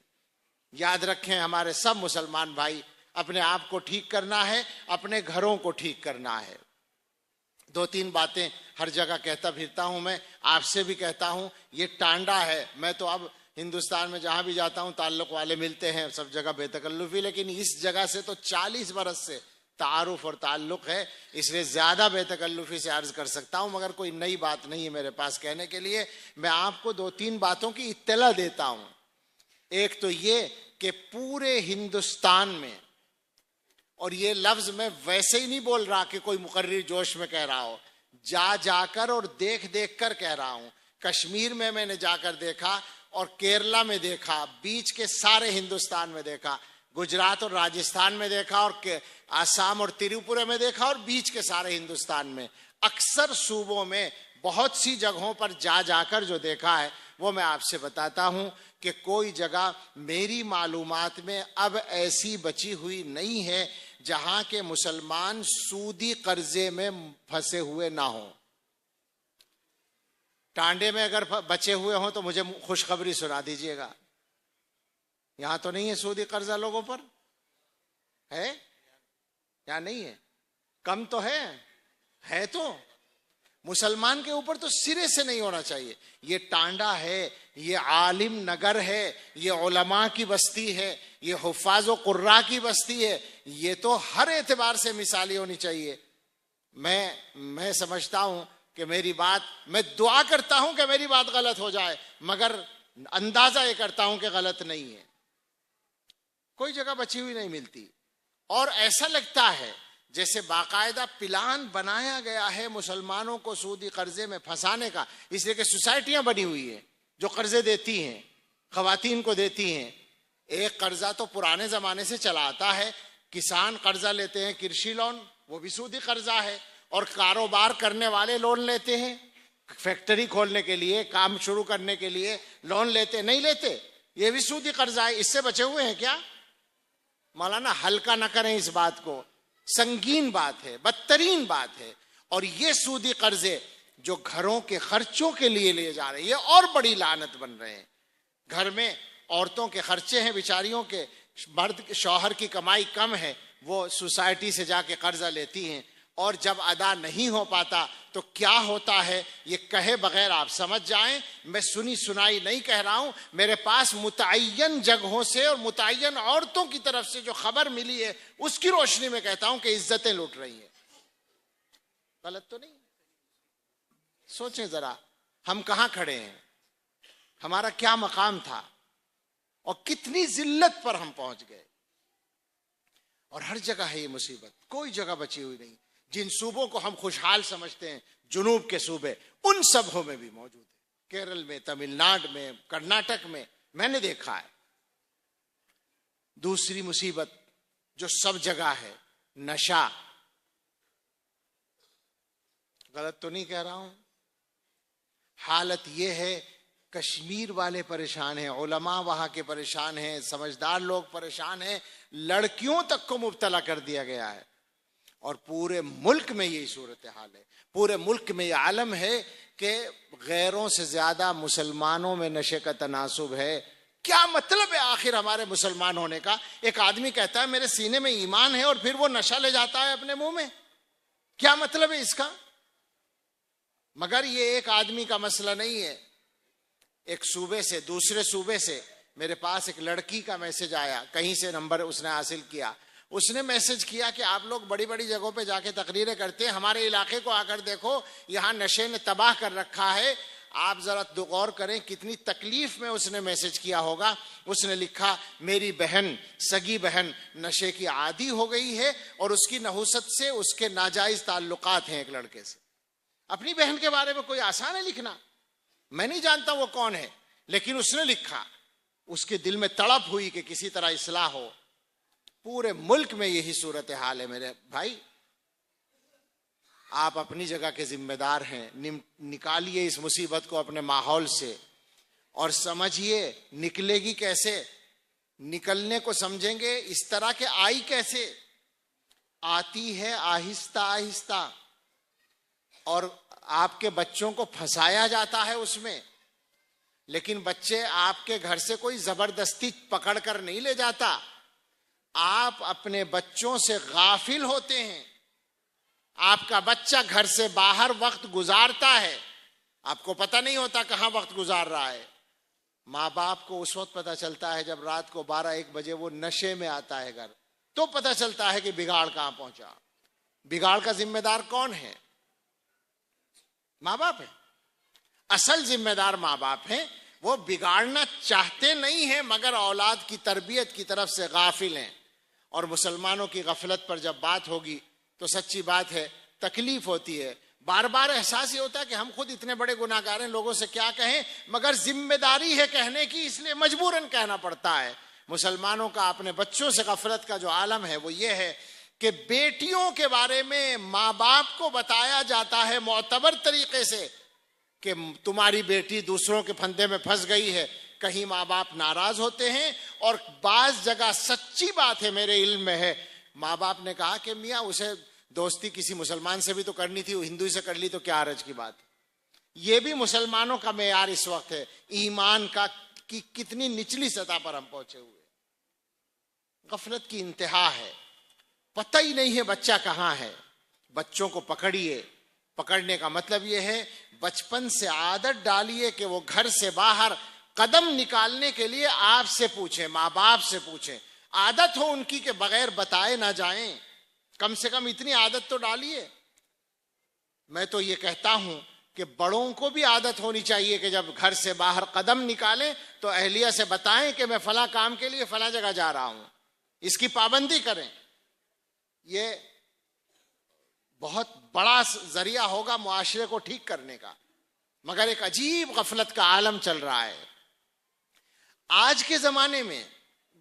یاد رکھیں ہمارے سب مسلمان بھائی، اپنے آپ کو ٹھیک کرنا ہے، اپنے گھروں کو ٹھیک کرنا ہے۔ 2-3 باتیں ہر جگہ کہتا پھرتا ہوں، میں آپ سے بھی کہتا ہوں، یہ ٹانڈا ہے۔ میں تو اب ہندوستان میں جہاں بھی جاتا ہوں تعلق والے ملتے ہیں، سب جگہ بے تکلفی، لیکن اس جگہ سے تو 40 برس سے تعارف اور تعلق ہے، اس لیے زیادہ بے تکلفی سے عرض کر سکتا ہوں، مگر کوئی نئی بات نہیں ہے میرے پاس کہنے کے لیے۔ میں آپ کو 2-3 باتوں کی اطلاع دیتا ہوں۔ ایک تو یہ کہ پورے ہندوستان میں، اور یہ لفظ میں ویسے ہی نہیں بول رہا کہ کوئی مقرر جوش میں کہہ رہا ہو، جا جا کر اور دیکھ دیکھ کر کہہ رہا ہوں۔ کشمیر میں نے جا کر دیکھا، اور کیرلا میں دیکھا، بیچ کے سارے ہندوستان میں دیکھا، گجرات اور راجستھان میں دیکھا، اور آسام اور تریپورہ میں دیکھا، اور بیچ کے سارے ہندوستان میں، اکثر صوبوں میں بہت سی جگہوں پر جا جا کر جو دیکھا ہے وہ میں آپ سے بتاتا ہوں کہ کوئی جگہ میری معلومات میں اب ایسی بچی ہوئی نہیں ہے جہاں کے مسلمان سودی قرضے میں پھنسے ہوئے نہ ہوں۔ ٹانڈے میں اگر بچے ہوئے ہوں تو مجھے خوشخبری سنا دیجئے گا۔ یہاں تو نہیں ہے سودی قرضہ لوگوں پر؟ ہے یا نہیں ہے؟ کم تو ہے تو مسلمان کے اوپر تو سرے سے نہیں ہونا چاہیے۔ یہ ٹانڈا ہے، یہ عالم نگر ہے، یہ علماء کی بستی ہے، یہ حفاظ و قراء کی بستی ہے، یہ تو ہر اعتبار سے مثالی ہونی چاہیے۔ میں سمجھتا ہوں کہ میری بات، میں دعا کرتا ہوں کہ میری بات غلط ہو جائے، مگر اندازہ یہ کرتا ہوں کہ غلط نہیں ہے۔ کوئی جگہ بچی ہوئی نہیں ملتی، اور ایسا لگتا ہے جیسے باقاعدہ پلان بنایا گیا ہے مسلمانوں کو سودی قرضے میں پھنسانے کا، اس لیے کہ سوسائٹیاں بنی ہوئی ہیں جو قرضے دیتی ہیں، خواتین کو دیتی ہیں۔ ایک قرضہ تو پرانے زمانے سے چلا آتا ہے، کسان قرضہ لیتے ہیں، کرشی لون، وہ بھی سودی قرضہ ہے، اور کاروبار کرنے والے لون لیتے ہیں، فیکٹری کھولنے کے لیے، کام شروع کرنے کے لیے لون لیتے نہیں لیتے، یہ بھی سودی قرضہ ہے۔ اس سے بچے ہوئے ہیں کیا؟ مولانا ہلکا نہ کریں اس بات کو، سنگین بات ہے، بدترین بات ہے۔ اور یہ سودی قرضے جو گھروں کے خرچوں کے لیے لیے جا رہے ہیں، یہ اور بڑی لعنت بن رہے ہیں۔ گھر میں عورتوں کے خرچے ہیں بیچاریوں کے، مرد شوہر کی کمائی کم ہے، وہ سوسائٹی سے جا کے قرضہ لیتی ہیں، اور جب ادا نہیں ہو پاتا تو کیا ہوتا ہے یہ کہے بغیر آپ سمجھ جائیں۔ میں سنی سنائی نہیں کہہ رہا ہوں، میرے پاس متعین جگہوں سے اور متعین عورتوں کی طرف سے جو خبر ملی ہے اس کی روشنی میں کہتا ہوں کہ عزتیں لوٹ رہی ہیں۔ غلط تو نہیں؟ سوچیں ذرا، ہم کہاں کھڑے ہیں، ہمارا کیا مقام تھا، اور کتنی ذلت پر ہم پہنچ گئے۔ اور ہر جگہ ہے یہ مصیبت، کوئی جگہ بچی ہوئی نہیں۔ جن صوبوں کو ہم خوشحال سمجھتے ہیں، جنوب کے صوبے، ان سبوں میں بھی موجود ہے، کیرل میں، تمل ناڈو میں، کرناٹک میں نے دیکھا ہے۔ دوسری مصیبت جو سب جگہ ہے، نشہ۔ غلط تو نہیں کہہ رہا ہوں؟ حالت یہ ہے، کشمیر والے پریشان ہیں، علماء وہاں کے پریشان ہیں، سمجھدار لوگ پریشان ہیں، لڑکیوں تک کو مبتلا کر دیا گیا ہے، اور پورے ملک میں یہی صورتحال ہے۔ پورے ملک میں یہ عالم ہے کہ غیروں سے زیادہ مسلمانوں میں نشے کا تناسب ہے۔ کیا مطلب ہے آخر ہمارے مسلمان ہونے کا؟ ایک آدمی کہتا ہے میرے سینے میں ایمان ہے، اور پھر وہ نشہ لے جاتا ہے اپنے منہ میں، کیا مطلب ہے اس کا؟ مگر یہ ایک آدمی کا مسئلہ نہیں ہے، ایک صوبے سے دوسرے صوبے سے میرے پاس ایک لڑکی کا میسج آیا، کہیں سے نمبر اس نے حاصل کیا، اس نے میسج کیا کہ آپ لوگ بڑی بڑی جگہوں پہ جا کے تقریریں کرتے ہیں، ہمارے علاقے کو آ کر دیکھو، یہاں نشے نے تباہ کر رکھا ہے، آپ ذرا غور کریں کتنی تکلیف میں اس نے میسج کیا ہوگا۔ اس نے لکھا میری بہن، سگی بہن نشے کی عادی ہو گئی ہے اور اس کی نحوست سے اس کے ناجائز تعلقات ہیں ایک لڑکے سے۔ اپنی بہن کے بارے میں کوئی آسان ہے لکھنا، میں نہیں جانتا وہ کون ہے، لیکن اس نے لکھا، اس کے دل میں تڑپ ہوئی کہ کسی طرح اصلاح ہو۔ پورے ملک میں یہی صورتحال ہے میرے بھائی۔ آپ اپنی جگہ کے ذمہ دار ہیں، نکالیے اس مصیبت کو اپنے ماحول سے اور سمجھیے نکلے گی کیسے، نکلنے کو سمجھیں گے اس طرح کہ آئی کیسے، آتی ہے آہستہ آہستہ، اور آپ کے بچوں کو پھنسایا جاتا ہے اس میں، لیکن بچے آپ کے گھر سے کوئی زبردستی پکڑ کر نہیں لے جاتا، آپ اپنے بچوں سے غافل ہوتے ہیں۔ آپ کا بچہ گھر سے باہر وقت گزارتا ہے، آپ کو پتہ نہیں ہوتا کہاں وقت گزار رہا ہے۔ ماں باپ کو اس وقت پتہ چلتا ہے جب رات کو 12-1 بجے وہ نشے میں آتا ہے گھر، تو پتہ چلتا ہے کہ بگاڑ کہاں پہنچا۔ بگاڑ کا ذمہ دار کون ہے؟ ماں باپ ہے۔ اصل ذمہ دار ماں باپ ہیں، وہ بگاڑنا چاہتے نہیں ہیں مگر اولاد کی تربیت کی طرف سے غافل ہیں۔ اور مسلمانوں کی غفلت پر جب بات ہوگی تو سچی بات ہے تکلیف ہوتی ہے، بار بار احساس یہ ہوتا ہے کہ ہم خود اتنے بڑے گناہگار ہیں، لوگوں سے کیا کہیں، مگر ذمہ داری ہے کہنے کی، اس لیے مجبوراً کہنا پڑتا ہے۔ مسلمانوں کا اپنے بچوں سے غفلت کا جو عالم ہے وہ یہ ہے کہ بیٹیوں کے بارے میں ماں باپ کو بتایا جاتا ہے معتبر طریقے سے کہ تمہاری بیٹی دوسروں کے پھندے میں پھنس گئی ہے، کہیں ماں باپ ناراض ہوتے ہیں، اور بعض جگہ سچی بات ہے میرے علم میں ہے، ماں باپ نے کہا کہ میاں اسے دوستی کسی مسلمان سے بھی تو کرنی تھی، وہ ہندو سے کر لی تو کیا حرج کی بات۔ یہ بھی مسلمانوں کا معیار اس وقت ہے، ایمان کا کی کتنی نچلی سطح پر ہم پہنچے ہوئے۔ غفلت کی انتہا ہے، پتہ ہی نہیں ہے بچہ کہاں ہے۔ بچوں کو پکڑیے، پکڑنے کا مطلب یہ ہے بچپن سے عادت ڈالیے کہ وہ گھر سے باہر قدم نکالنے کے لیے آپ سے پوچھیں، ماں باپ سے پوچھیں، عادت ہو ان کی کہ بغیر بتائے نہ جائیں، کم سے کم اتنی عادت تو ڈالیے۔ میں تو یہ کہتا ہوں کہ بڑوں کو بھی عادت ہونی چاہیے کہ جب گھر سے باہر قدم نکالیں تو اہلیہ سے بتائیں کہ میں فلاں کام کے لیے فلاں جگہ جا رہا ہوں، اس کی پابندی کریں۔ یہ بہت بڑا ذریعہ ہوگا معاشرے کو ٹھیک کرنے کا، مگر ایک عجیب غفلت کا عالم چل رہا ہے آج کے زمانے میں،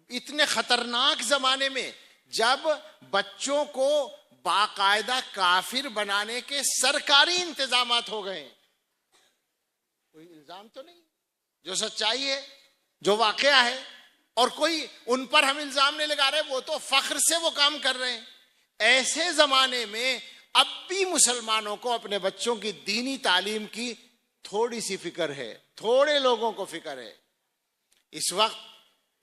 اتنے خطرناک زمانے میں، جب بچوں کو باقاعدہ کافر بنانے کے سرکاری انتظامات ہو گئے ہیں۔ کوئی الزام تو نہیں، جو سچائی ہے، جو واقعہ ہے، اور کوئی ان پر ہم الزام نہیں لگا رہے، وہ تو فخر سے وہ کام کر رہے ہیں۔ ایسے زمانے میں اب بھی مسلمانوں کو اپنے بچوں کی دینی تعلیم کی تھوڑی سی فکر ہے، تھوڑے لوگوں کو فکر ہے۔ اس وقت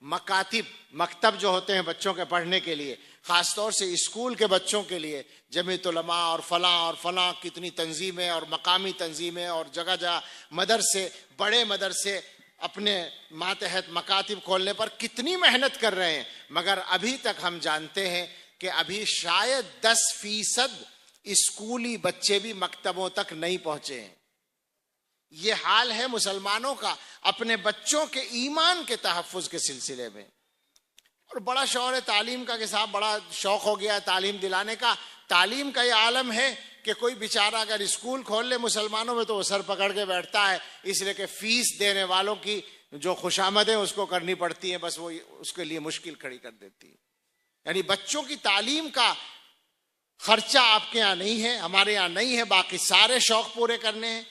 مکتب جو ہوتے ہیں بچوں کے پڑھنے کے لیے، خاص طور سے اسکول کے بچوں کے لیے، جمعیت علماء اور فلاں کتنی تنظیمیں اور مقامی تنظیمیں اور جگہ جگہ مدرسے، بڑے مدرسے اپنے ماتحت مکاتب کھولنے پر کتنی محنت کر رہے ہیں، مگر ابھی تک ہم جانتے ہیں کہ ابھی شاید 10% اسکولی بچے بھی مکتبوں تک نہیں پہنچے ہیں۔ یہ حال ہے مسلمانوں کا اپنے بچوں کے ایمان کے تحفظ کے سلسلے میں۔ اور بڑا شعور تعلیم کا کہ صاحب بڑا شوق ہو گیا تعلیم دلانے کا۔ تعلیم کا یہ عالم ہے کہ کوئی بیچارہ اگر اسکول کھول لے مسلمانوں میں تو وہ سر پکڑ کے بیٹھتا ہے، اس لیے کہ فیس دینے والوں کی جو خوشامدیں اس کو کرنی پڑتی ہیں، بس وہ اس کے لیے مشکل کھڑی کر دیتی ہے۔ یعنی بچوں کی تعلیم کا خرچہ آپ کے یہاں نہیں ہے، ہمارے یہاں نہیں ہے، باقی سارے شوق پورے کرنے ہیں۔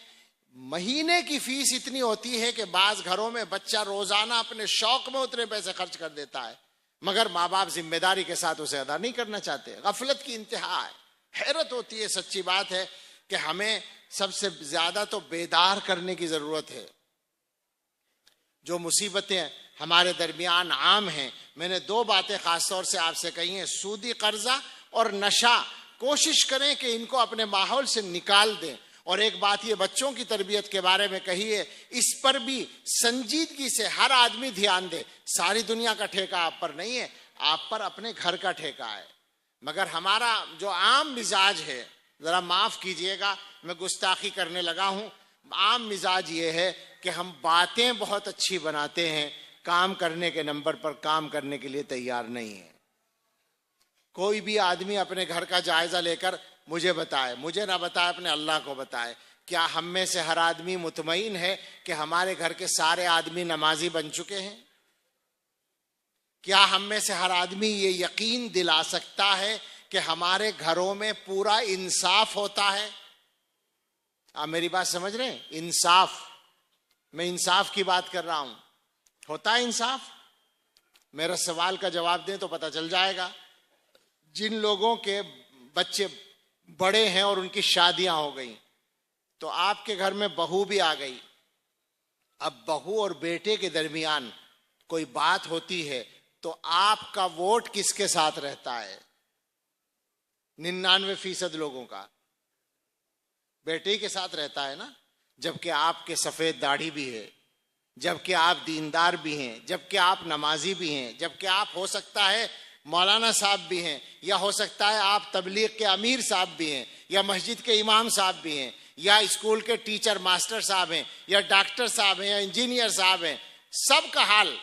مہینے کی فیس اتنی ہوتی ہے کہ بعض گھروں میں بچہ روزانہ اپنے شوق میں اتنے پیسے خرچ کر دیتا ہے، مگر ماں باپ ذمہ داری کے ساتھ اسے ادا نہیں کرنا چاہتے۔ غفلت کی انتہا ہے، حیرت ہوتی ہے۔ سچی بات ہے کہ ہمیں سب سے زیادہ تو بیدار کرنے کی ضرورت ہے۔ جو مصیبتیں ہمارے درمیان عام ہیں، میں نے 2 باتیں خاص طور سے آپ سے کہی ہیں، سودی قرضہ اور نشہ۔ کوشش کریں کہ ان کو اپنے ماحول سے نکال دیں، اور ایک بات یہ بچوں کی تربیت کے بارے میں کہی ہے، اس پر بھی سنجیدگی سے ہر آدمی دھیان دے. ساری دنیا کا ٹھیکہ آپ پر نہیں ہے، آپ پر اپنے گھر کا ٹھیکہ ہے. مگر ہمارا جو عام مزاج ہے، ذرا معاف کیجئے گا میں گستاخی کرنے لگا ہوں، عام مزاج یہ ہے کہ ہم باتیں بہت اچھی بناتے ہیں، کام کرنے کے نمبر پر کام کرنے کے لیے تیار نہیں ہے. کوئی بھی آدمی اپنے گھر کا جائزہ لے کر مجھے بتائے، مجھے نہ بتائے اپنے اللہ کو بتائے، کیا ہم میں سے ہر آدمی مطمئن ہے کہ ہمارے گھر کے سارے آدمی نمازی بن چکے ہیں؟ کیا ہم میں سے ہر آدمی یہ یقین دلا سکتا ہے کہ ہمارے گھروں میں پورا انصاف ہوتا ہے؟ آپ میری بات سمجھ رہے ہیں؟ انصاف، میں انصاف کی بات کر رہا ہوں. ہوتا ہے انصاف؟ میرا سوال کا جواب دیں تو پتہ چل جائے گا. جن لوگوں کے بچے بڑے ہیں اور ان کی شادیاں ہو گئیں، تو آپ کے گھر میں بہو بھی آ گئی، اب بہو اور بیٹے کے درمیان کوئی بات ہوتی ہے تو آپ کا ووٹ کس کے ساتھ رہتا ہے؟ 99% لوگوں کا بیٹے ہی کے ساتھ رہتا ہے نا. جبکہ آپ کے سفید داڑھی بھی ہے، جبکہ آپ دیندار بھی ہیں، جبکہ آپ نمازی بھی ہیں، جبکہ آپ ہو سکتا ہے مولانا صاحب بھی ہیں، یا ہو سکتا ہے آپ تبلیغ کے امیر صاحب بھی ہیں، یا مسجد کے امام صاحب بھی ہیں، یا اسکول کے ٹیچر ماسٹر صاحب ہیں، یا ڈاکٹر صاحب ہیں، یا انجینئر صاحب ہیں. سب کا حال،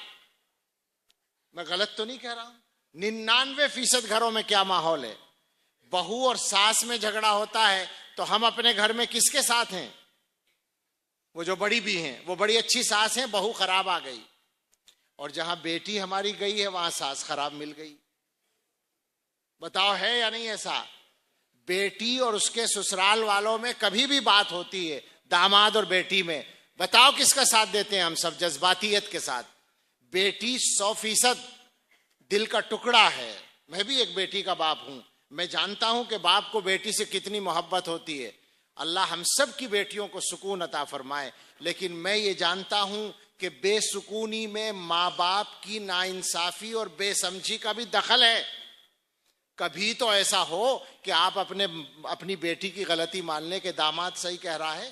میں غلط تو نہیں کہہ رہا ہوں. 99% گھروں میں کیا ماحول ہے؟ بہو اور ساس میں جھگڑا ہوتا ہے تو ہم اپنے گھر میں کس کے ساتھ ہیں؟ وہ جو بڑی بھی ہیں، وہ بڑی اچھی ساس ہیں، بہو خراب آ گئی. اور جہاں بیٹی ہماری گئی ہے وہاں ساس خراب مل گئی. بتاؤ ہے یا نہیں ایسا؟ بیٹی اور اس کے سسرال والوں میں کبھی بھی بات ہوتی ہے، داماد اور بیٹی میں، بتاؤ کس کا ساتھ دیتے ہیں ہم سب؟ جذباتیت کے ساتھ. بیٹی 100% دل کا ٹکڑا ہے. میں بھی ایک بیٹی کا باپ ہوں، میں جانتا ہوں کہ باپ کو بیٹی سے کتنی محبت ہوتی ہے. اللہ ہم سب کی بیٹیوں کو سکون عطا فرمائے. لیکن میں یہ جانتا ہوں کہ بے سکونی میں ماں باپ کی ناانصافی اور بے سمجھی کا بھی دخل ہے. کبھی تو ایسا ہو کہ آپ اپنی بیٹی کی غلطی مان لیں کہ داماد صحیح کہہ رہا ہے،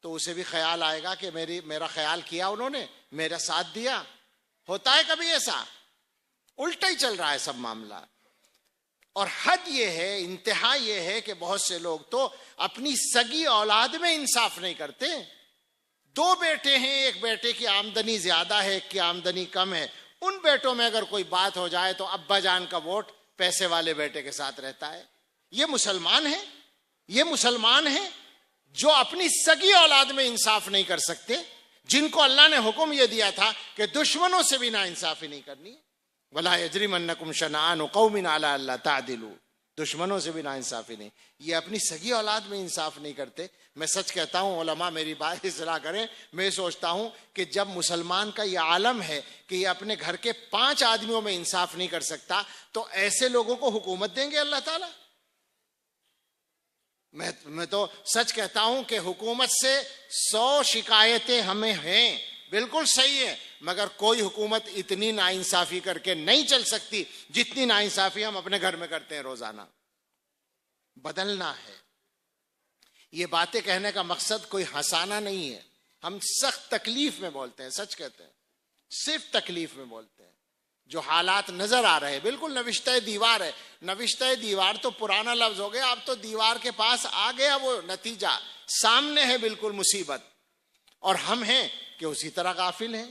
تو اسے بھی خیال آئے گا کہ میرا خیال کیا انہوں نے، میرا ساتھ دیا. ہوتا ہے کبھی ایسا؟ الٹا ہی چل رہا ہے سب معاملہ. اور حد یہ ہے، انتہا یہ ہے کہ بہت سے لوگ تو اپنی سگی اولاد میں انصاف نہیں کرتے. 2 بیٹے ہیں، ایک بیٹے کی آمدنی زیادہ ہے، ایک کی آمدنی کم ہے، ان بیٹوں میں اگر کوئی بات ہو جائے تو ابا جان کا ووٹ پیسے والے بیٹے کے ساتھ رہتا ہے. یہ مسلمان ہیں، یہ مسلمان ہیں جو اپنی سگی اولاد میں انصاف نہیں کر سکتے، جن کو اللہ نے حکم یہ دیا تھا کہ دشمنوں سے بھی نا انصافی نہیں کرنی. وَلَا يَجْرِمَنَّكُمْ شَنَآنُ قَوْمٍ عَلَىٰ أَلَّا تَعْدِلُوا، دشمنوں سے بھی نا انصافی نہیں. یہ اپنی سگی اولاد میں انصاف نہیں کرتے. میں سچ کہتا ہوں، علماء میری بات اصلاح کریں، میں سوچتا ہوں کہ جب مسلمان کا یہ عالم ہے کہ یہ اپنے گھر کے 5 آدمیوں میں انصاف نہیں کر سکتا، تو ایسے لوگوں کو حکومت دیں گے اللہ تعالیٰ؟ میں تو سچ کہتا ہوں کہ حکومت سے 100 شکایتیں ہمیں ہیں، بالکل صحیح ہے، مگر کوئی حکومت اتنی ناانصافی کر کے نہیں چل سکتی جتنی ناانصافی ہم اپنے گھر میں کرتے ہیں روزانہ. بدلنا ہے. یہ باتیں کہنے کا مقصد کوئی ہنسانا نہیں ہے. ہم سخت تکلیف میں بولتے ہیں، سچ کہتے ہیں، صرف تکلیف میں بولتے ہیں. جو حالات نظر آ رہے ہیں بالکل نوشتہ دیوار ہے. نوشتہ دیوار تو پرانا لفظ ہو گیا، اب تو دیوار کے پاس آ گیا وہ نتیجہ، سامنے ہے بالکل مصیبت، اور ہم ہیں کہ اسی طرح غافل ہیں.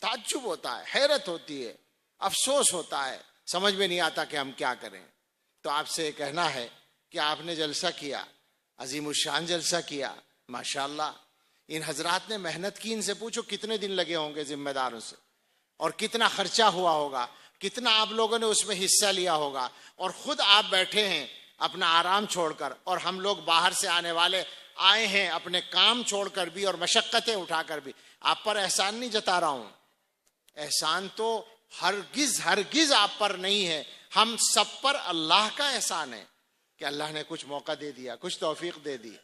تعجب ہوتا ہے، حیرت ہوتی ہے، افسوس ہوتا ہے، سمجھ میں نہیں آتا کہ ہم کیا کریں. تو آپ سے کہنا ہے کہ آپ نے جلسہ کیا، عظیم الشان جلسہ کیا، ماشاءاللہ. ان حضرات نے محنت کی، ان سے پوچھو کتنے دن لگے ہوں گے ذمہ داروں سے، اور کتنا خرچہ ہوا ہوگا، کتنا آپ لوگوں نے اس میں حصہ لیا ہوگا. اور خود آپ بیٹھے ہیں اپنا آرام چھوڑ کر، اور ہم لوگ باہر سے آنے والے آئے ہیں اپنے کام چھوڑ کر بھی اور مشقتیں اٹھا کر بھی. آپ پر احسان نہیں جتا رہا ہوں، احسان تو ہرگز آپ پر نہیں ہے، ہم سب پر اللہ کا احسان ہے کہ اللہ نے کچھ موقع دے دیا، کچھ توفیق دے دی.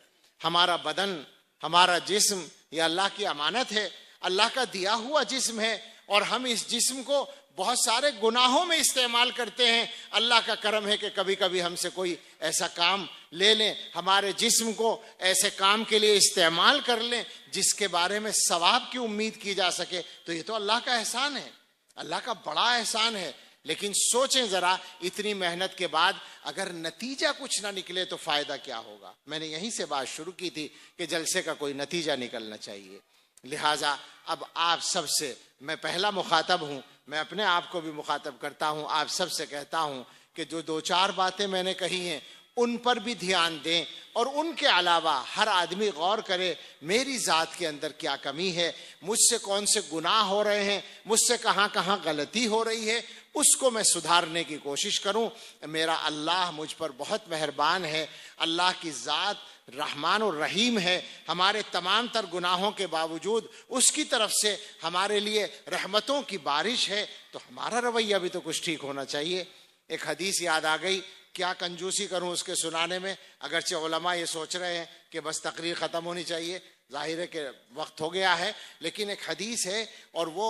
ہمارا بدن، ہمارا جسم یہ اللہ کی امانت ہے، اللہ کا دیا ہوا جسم ہے، اور ہم اس جسم کو بہت سارے گناہوں میں استعمال کرتے ہیں. اللہ کا کرم ہے کہ کبھی کبھی ہم سے کوئی ایسا کام لے لیں, ہمارے جسم کو ایسے کام کے لیے استعمال کر لیں جس کے بارے میں ثواب کی امید کی جا سکے. تو یہ تو اللہ کا احسان ہے, اللہ کا بڑا احسان ہے. لیکن سوچیں ذرا, اتنی محنت کے بعد اگر نتیجہ کچھ نہ نکلے تو فائدہ کیا ہوگا؟ میں نے یہیں سے بات شروع کی تھی کہ جلسے کا کوئی نتیجہ نکلنا چاہیے. لہٰذا اب آپ سب سے میں پہلا مخاطب ہوں, میں اپنے آپ کو بھی مخاطب کرتا ہوں, آپ سب سے کہتا ہوں کہ جو 2-4 باتیں میں نے کہی ہیں ان پر بھی دھیان دیں, اور ان کے علاوہ ہر آدمی غور کرے میری ذات کے اندر کیا کمی ہے, مجھ سے کون سے گناہ ہو رہے ہیں, مجھ سے کہاں کہاں غلطی ہو رہی ہے, اس کو میں سدھارنے کی کوشش کروں. میرا اللہ مجھ پر بہت مہربان ہے, اللہ کی ذات رحمان الرحیم ہے. ہمارے تمام تر گناہوں کے باوجود اس کی طرف سے ہمارے لیے رحمتوں کی بارش ہے. تو ہمارا رویہ بھی تو کچھ ٹھیک ہونا چاہیے. ایک حدیث یاد آ گئی, کیا کنجوسی کروں اس کے سنانے میں, اگرچہ علماء یہ سوچ رہے ہیں کہ بس تقریر ختم ہونی چاہیے, ظاہر ہے کہ وقت ہو گیا ہے, لیکن ایک حدیث ہے اور وہ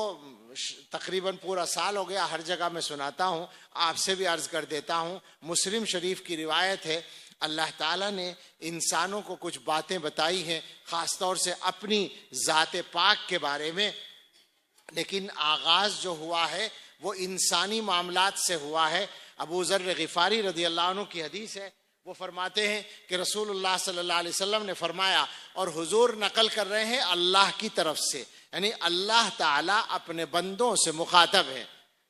تقریباً پورا سال ہو گیا ہر جگہ میں سناتا ہوں, آپ سے بھی عرض کر دیتا ہوں. مسلم شریف کی روایت ہے, اللہ تعالیٰ نے انسانوں کو کچھ باتیں بتائی ہیں خاص طور سے اپنی ذات پاک کے بارے میں, لیکن آغاز جو ہوا ہے وہ انسانی معاملات سے ہوا ہے. ابو ذر غفاری رضی اللہ عنہ کی حدیث ہے, وہ فرماتے ہیں کہ رسول اللہ صلی اللہ علیہ وسلم نے فرمایا, اور حضور نقل کر رہے ہیں اللہ کی طرف سے, یعنی اللہ تعالیٰ اپنے بندوں سے مخاطب ہے.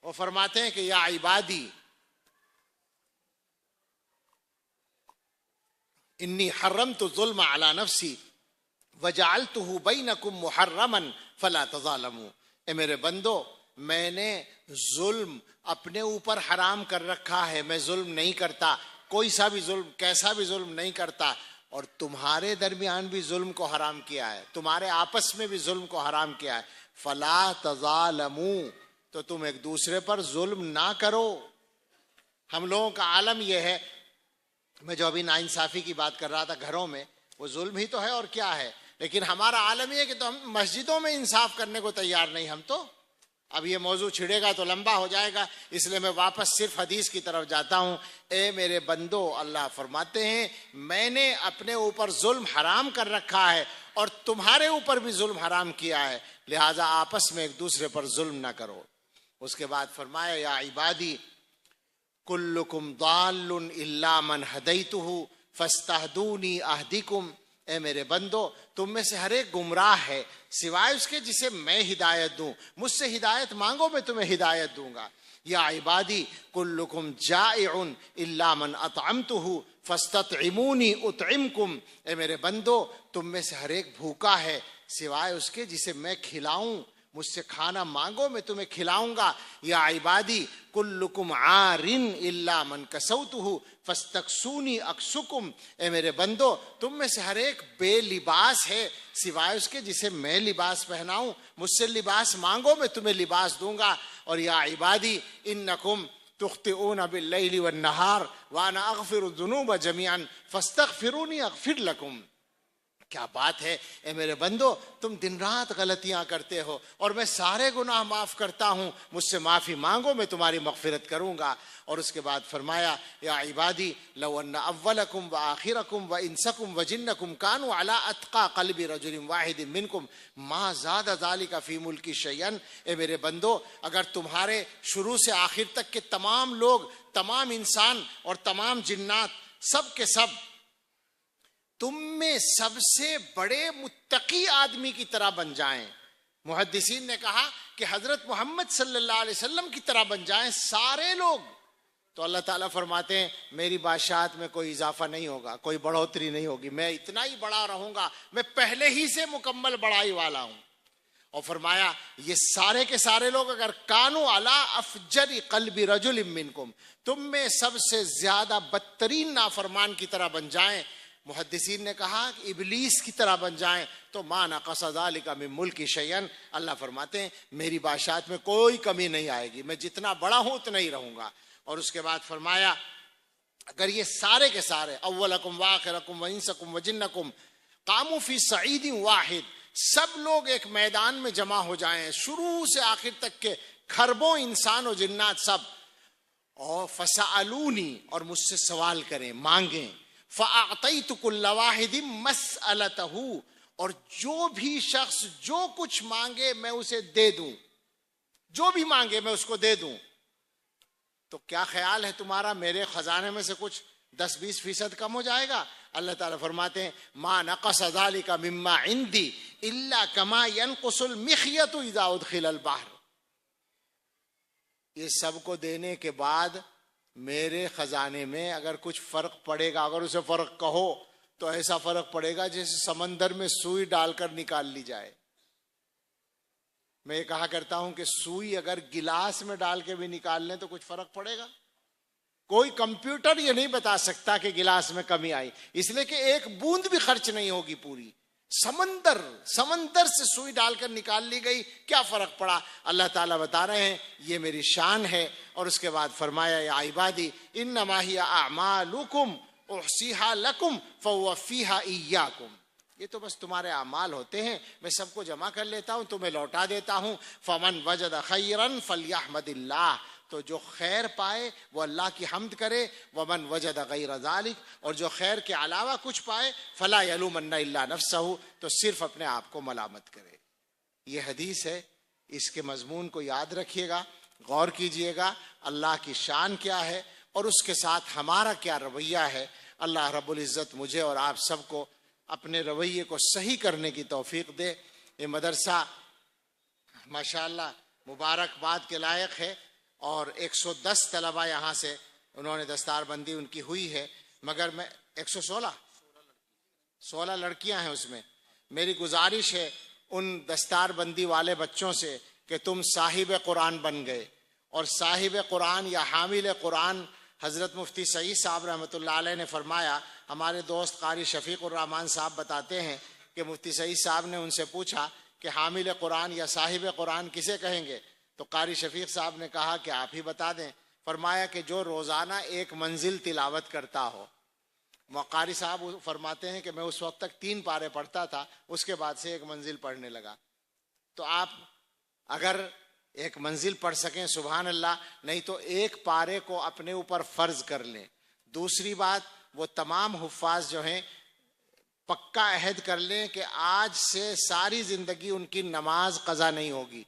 وہ فرماتے ہیں کہ یا عبادی انی حرمت الظلم علی نفسی وجعلتہ بینکم محرما فلا تظالموا. اے میرے بندو, میں نے ظلم اپنے اوپر حرام کر رکھا ہے, میں ظلم نہیں کرتا, کوئی سا بھی ظلم, کیسا بھی ظلم نہیں کرتا, اور تمہارے درمیان بھی ظلم کو حرام کیا ہے, تمہارے آپس میں بھی ظلم کو حرام کیا ہے. فلا تظالموا, تو تم ایک دوسرے پر ظلم نہ کرو. ہم لوگوں کا عالم یہ ہے, میں جو ابھی ناانصافی کی بات کر رہا تھا گھروں میں, وہ ظلم ہی تو ہے اور کیا ہے, لیکن ہمارا عالم یہ ہے کہ تو ہم مسجدوں میں انصاف کرنے کو تیار نہیں. ہم تو اب یہ موضوع چھڑے گا تو لمبا ہو جائے گا, اس لیے میں واپس صرف حدیث کی طرف جاتا ہوں. اے میرے بندو, اللہ فرماتے ہیں میں نے اپنے اوپر ظلم حرام کر رکھا ہے اور تمہارے اوپر بھی ظلم حرام کیا ہے, لہٰذا آپس میں ایک دوسرے پر ظلم نہ کرو. اس کے بعد فرمایا یا عبادی کلکم ضال الا من ہدیتہ فاستہدونی اہدکم. اے میرے بندو, تم میں سے ہر ایک گمراہ ہے سوائے اس کے جسے میں ہدایت دوں, مجھ سے ہدایت مانگو میں تمہیں ہدایت دوں گا. یا عبادی کلکم جائع الا من اطعمتہ فاستطعمونی اطعمکم. اے میرے بندو, تم میں سے ہر ایک بھوکا ہے سوائے اس کے جسے میں کھلاؤں, مجھ سے کھانا مانگو میں تمہیں کھلاؤں گا. یا عبادی کلکم عار الا من کسوتہ فاستکسونی اکسکم. اے میرے بندو, تم میں سے ہر ایک بے لباس ہے سوائے اس کے جسے میں لباس پہناؤں, مجھ سے لباس مانگو میں تمہیں لباس دوں گا. اور یا عبادی انکم تخطئون باللیل والنہار وانا اغفر الذنوب جميعا فاستغفرونی اغفر لکم. کیا بات ہے, اے میرے بندو, تم دن رات غلطیاں کرتے ہو اور میں سارے گناہ معاف کرتا ہوں, مجھ سے معافی مانگو میں تمہاری مغفرت کروں گا. اور اس کے بعد فرمایا یا عبادی لو ان اولکم وآخرکم وانسکم وجنکم کانوا علی اتقى قلب رجل واحد منکم ما زاد ذلک فی ملکی شیئا. اے میرے بندو, اگر تمہارے شروع سے آخر تک کے تمام لوگ, تمام انسان اور تمام جنات سب کے سب تم میں سب سے بڑے متقی آدمی کی طرح بن جائیں, محدثین نے کہا کہ حضرت محمد صلی اللہ علیہ وسلم کی طرح بن جائیں سارے لوگ, تو اللہ تعالیٰ فرماتے ہیں میری بادشاہت میں کوئی اضافہ نہیں ہوگا, کوئی بڑھوتری نہیں ہوگی, میں اتنا ہی بڑا رہوں گا, میں پہلے ہی سے مکمل بڑائی والا ہوں. اور فرمایا یہ سارے کے سارے لوگ اگر کانوا علی افجر قلب رجل منکم, تم میں سب سے زیادہ بدترین نافرمان کی طرح بن جائیں, محدثین نے کہا کہ ابلیس کی طرح بن جائیں, تو ما نقص ذلک من ملکی شیئا. اللہ فرماتے ہیں میری بادشاہت میں کوئی کمی نہیں آئے گی, میں جتنا بڑا ہوں اتنا ہی رہوں گا. اور اس کے بعد فرمایا اگر یہ سارے کے سارے اولکم وآخرکم وانسکم وجنکم قاموا فی صعید واحد, سب لوگ ایک میدان میں جمع ہو جائیں, شروع سے آخر تک کے کھربوں انسان و جنات سب، اور فسألونی، اور مجھ سے سوال کریں، مانگیں، فأعطیت کل واحد مسألتہ، اور جو بھی شخص جو کچھ مانگے میں اسے دے دوں، جو بھی مانگے میں اس کو دے دوں۔ تو کیا خیال ہے تمہارا میرے خزانے میں سے کچھ 10-20% کم ہو جائے گا؟ اللہ تعالیٰ فرماتے ہیں ما نقص ذلك مما عندي الا كما ينقص المخيط اذا ادخل البحر۔ یہ سب کو دینے کے بعد میرے خزانے میں اگر کچھ فرق پڑے گا، اگر اسے فرق کہو تو ایسا فرق پڑے گا جیسے سمندر میں سوئی ڈال کر نکال لی جائے۔ میں یہ کہا کرتا ہوں کہ سوئی اگر گلاس میں ڈال کے بھی نکال لیں تو کچھ فرق پڑے گا؟ کوئی کمپیوٹر یہ نہیں بتا سکتا کہ گلاس میں کمی آئی، اس لیے کہ ایک بوند بھی خرچ نہیں ہوگی پوری۔ سمندر سے سوئی ڈال کر نکال لی گئی، کیا فرق پڑا؟ اللہ تعالیٰ بتا رہے ہیں یہ میری شان ہے۔ اور اس کے بعد فرمایا یا عبادی انما ہی اعمالکم احصیھا لکم فاوفیھا ایاکم، یہ تو بس تمہارے اعمال ہوتے ہیں، میں سب کو جمع کر لیتا ہوں، تمہیں لوٹا دیتا ہوں۔ فمن وجد خیرا فلیحمد اللہ، تو جو خیر پائے وہ اللہ کی حمد کرے، ومن وجد غیر ذالک، اور جو خیر کے علاوہ کچھ پائے فلا یلومن الا نفسہ، تو صرف اپنے آپ کو ملامت کرے۔ یہ حدیث ہے، اس کے مضمون کو یاد رکھیے گا، غور کیجئے گا، اللہ کی شان کیا ہے اور اس کے ساتھ ہمارا کیا رویہ ہے۔ اللہ رب العزت مجھے اور آپ سب کو اپنے رویے کو صحیح کرنے کی توفیق دے۔ یہ مدرسہ ماشاءاللہ مبارکباد کے لائق ہے، اور 110 طلبہ یہاں سے انہوں نے دستار بندی ان کی ہوئی ہے، مگر میں 116 لڑکیاں ہیں اس میں۔ میری گزارش ہے ان دستار بندی والے بچوں سے کہ تم صاحب قرآن بن گئے، اور صاحب قرآن یا حامل قرآن، حضرت مفتی سعید صاحب رحمۃ اللہ علیہ نے فرمایا، ہمارے دوست قاری شفیق الرحمان صاحب بتاتے ہیں کہ مفتی سعید صاحب نے ان سے پوچھا کہ حامل قرآن یا صاحب قرآن کسے کہیں گے؟ تو قاری شفیق صاحب نے کہا کہ آپ ہی بتا دیں۔ فرمایا کہ جو روزانہ ایک منزل تلاوت کرتا ہو۔ قاری صاحب فرماتے ہیں کہ میں اس وقت تک 3 پارے پڑھتا تھا، اس کے بعد سے ایک منزل پڑھنے لگا۔ تو آپ اگر ایک منزل پڑھ سکیں سبحان اللہ، نہیں تو ایک پارے کو اپنے اوپر فرض کر لیں۔ دوسری بات، وہ تمام حفاظ جو ہیں پکا عہد کر لیں کہ آج سے ساری زندگی ان کی نماز قضا نہیں ہوگی،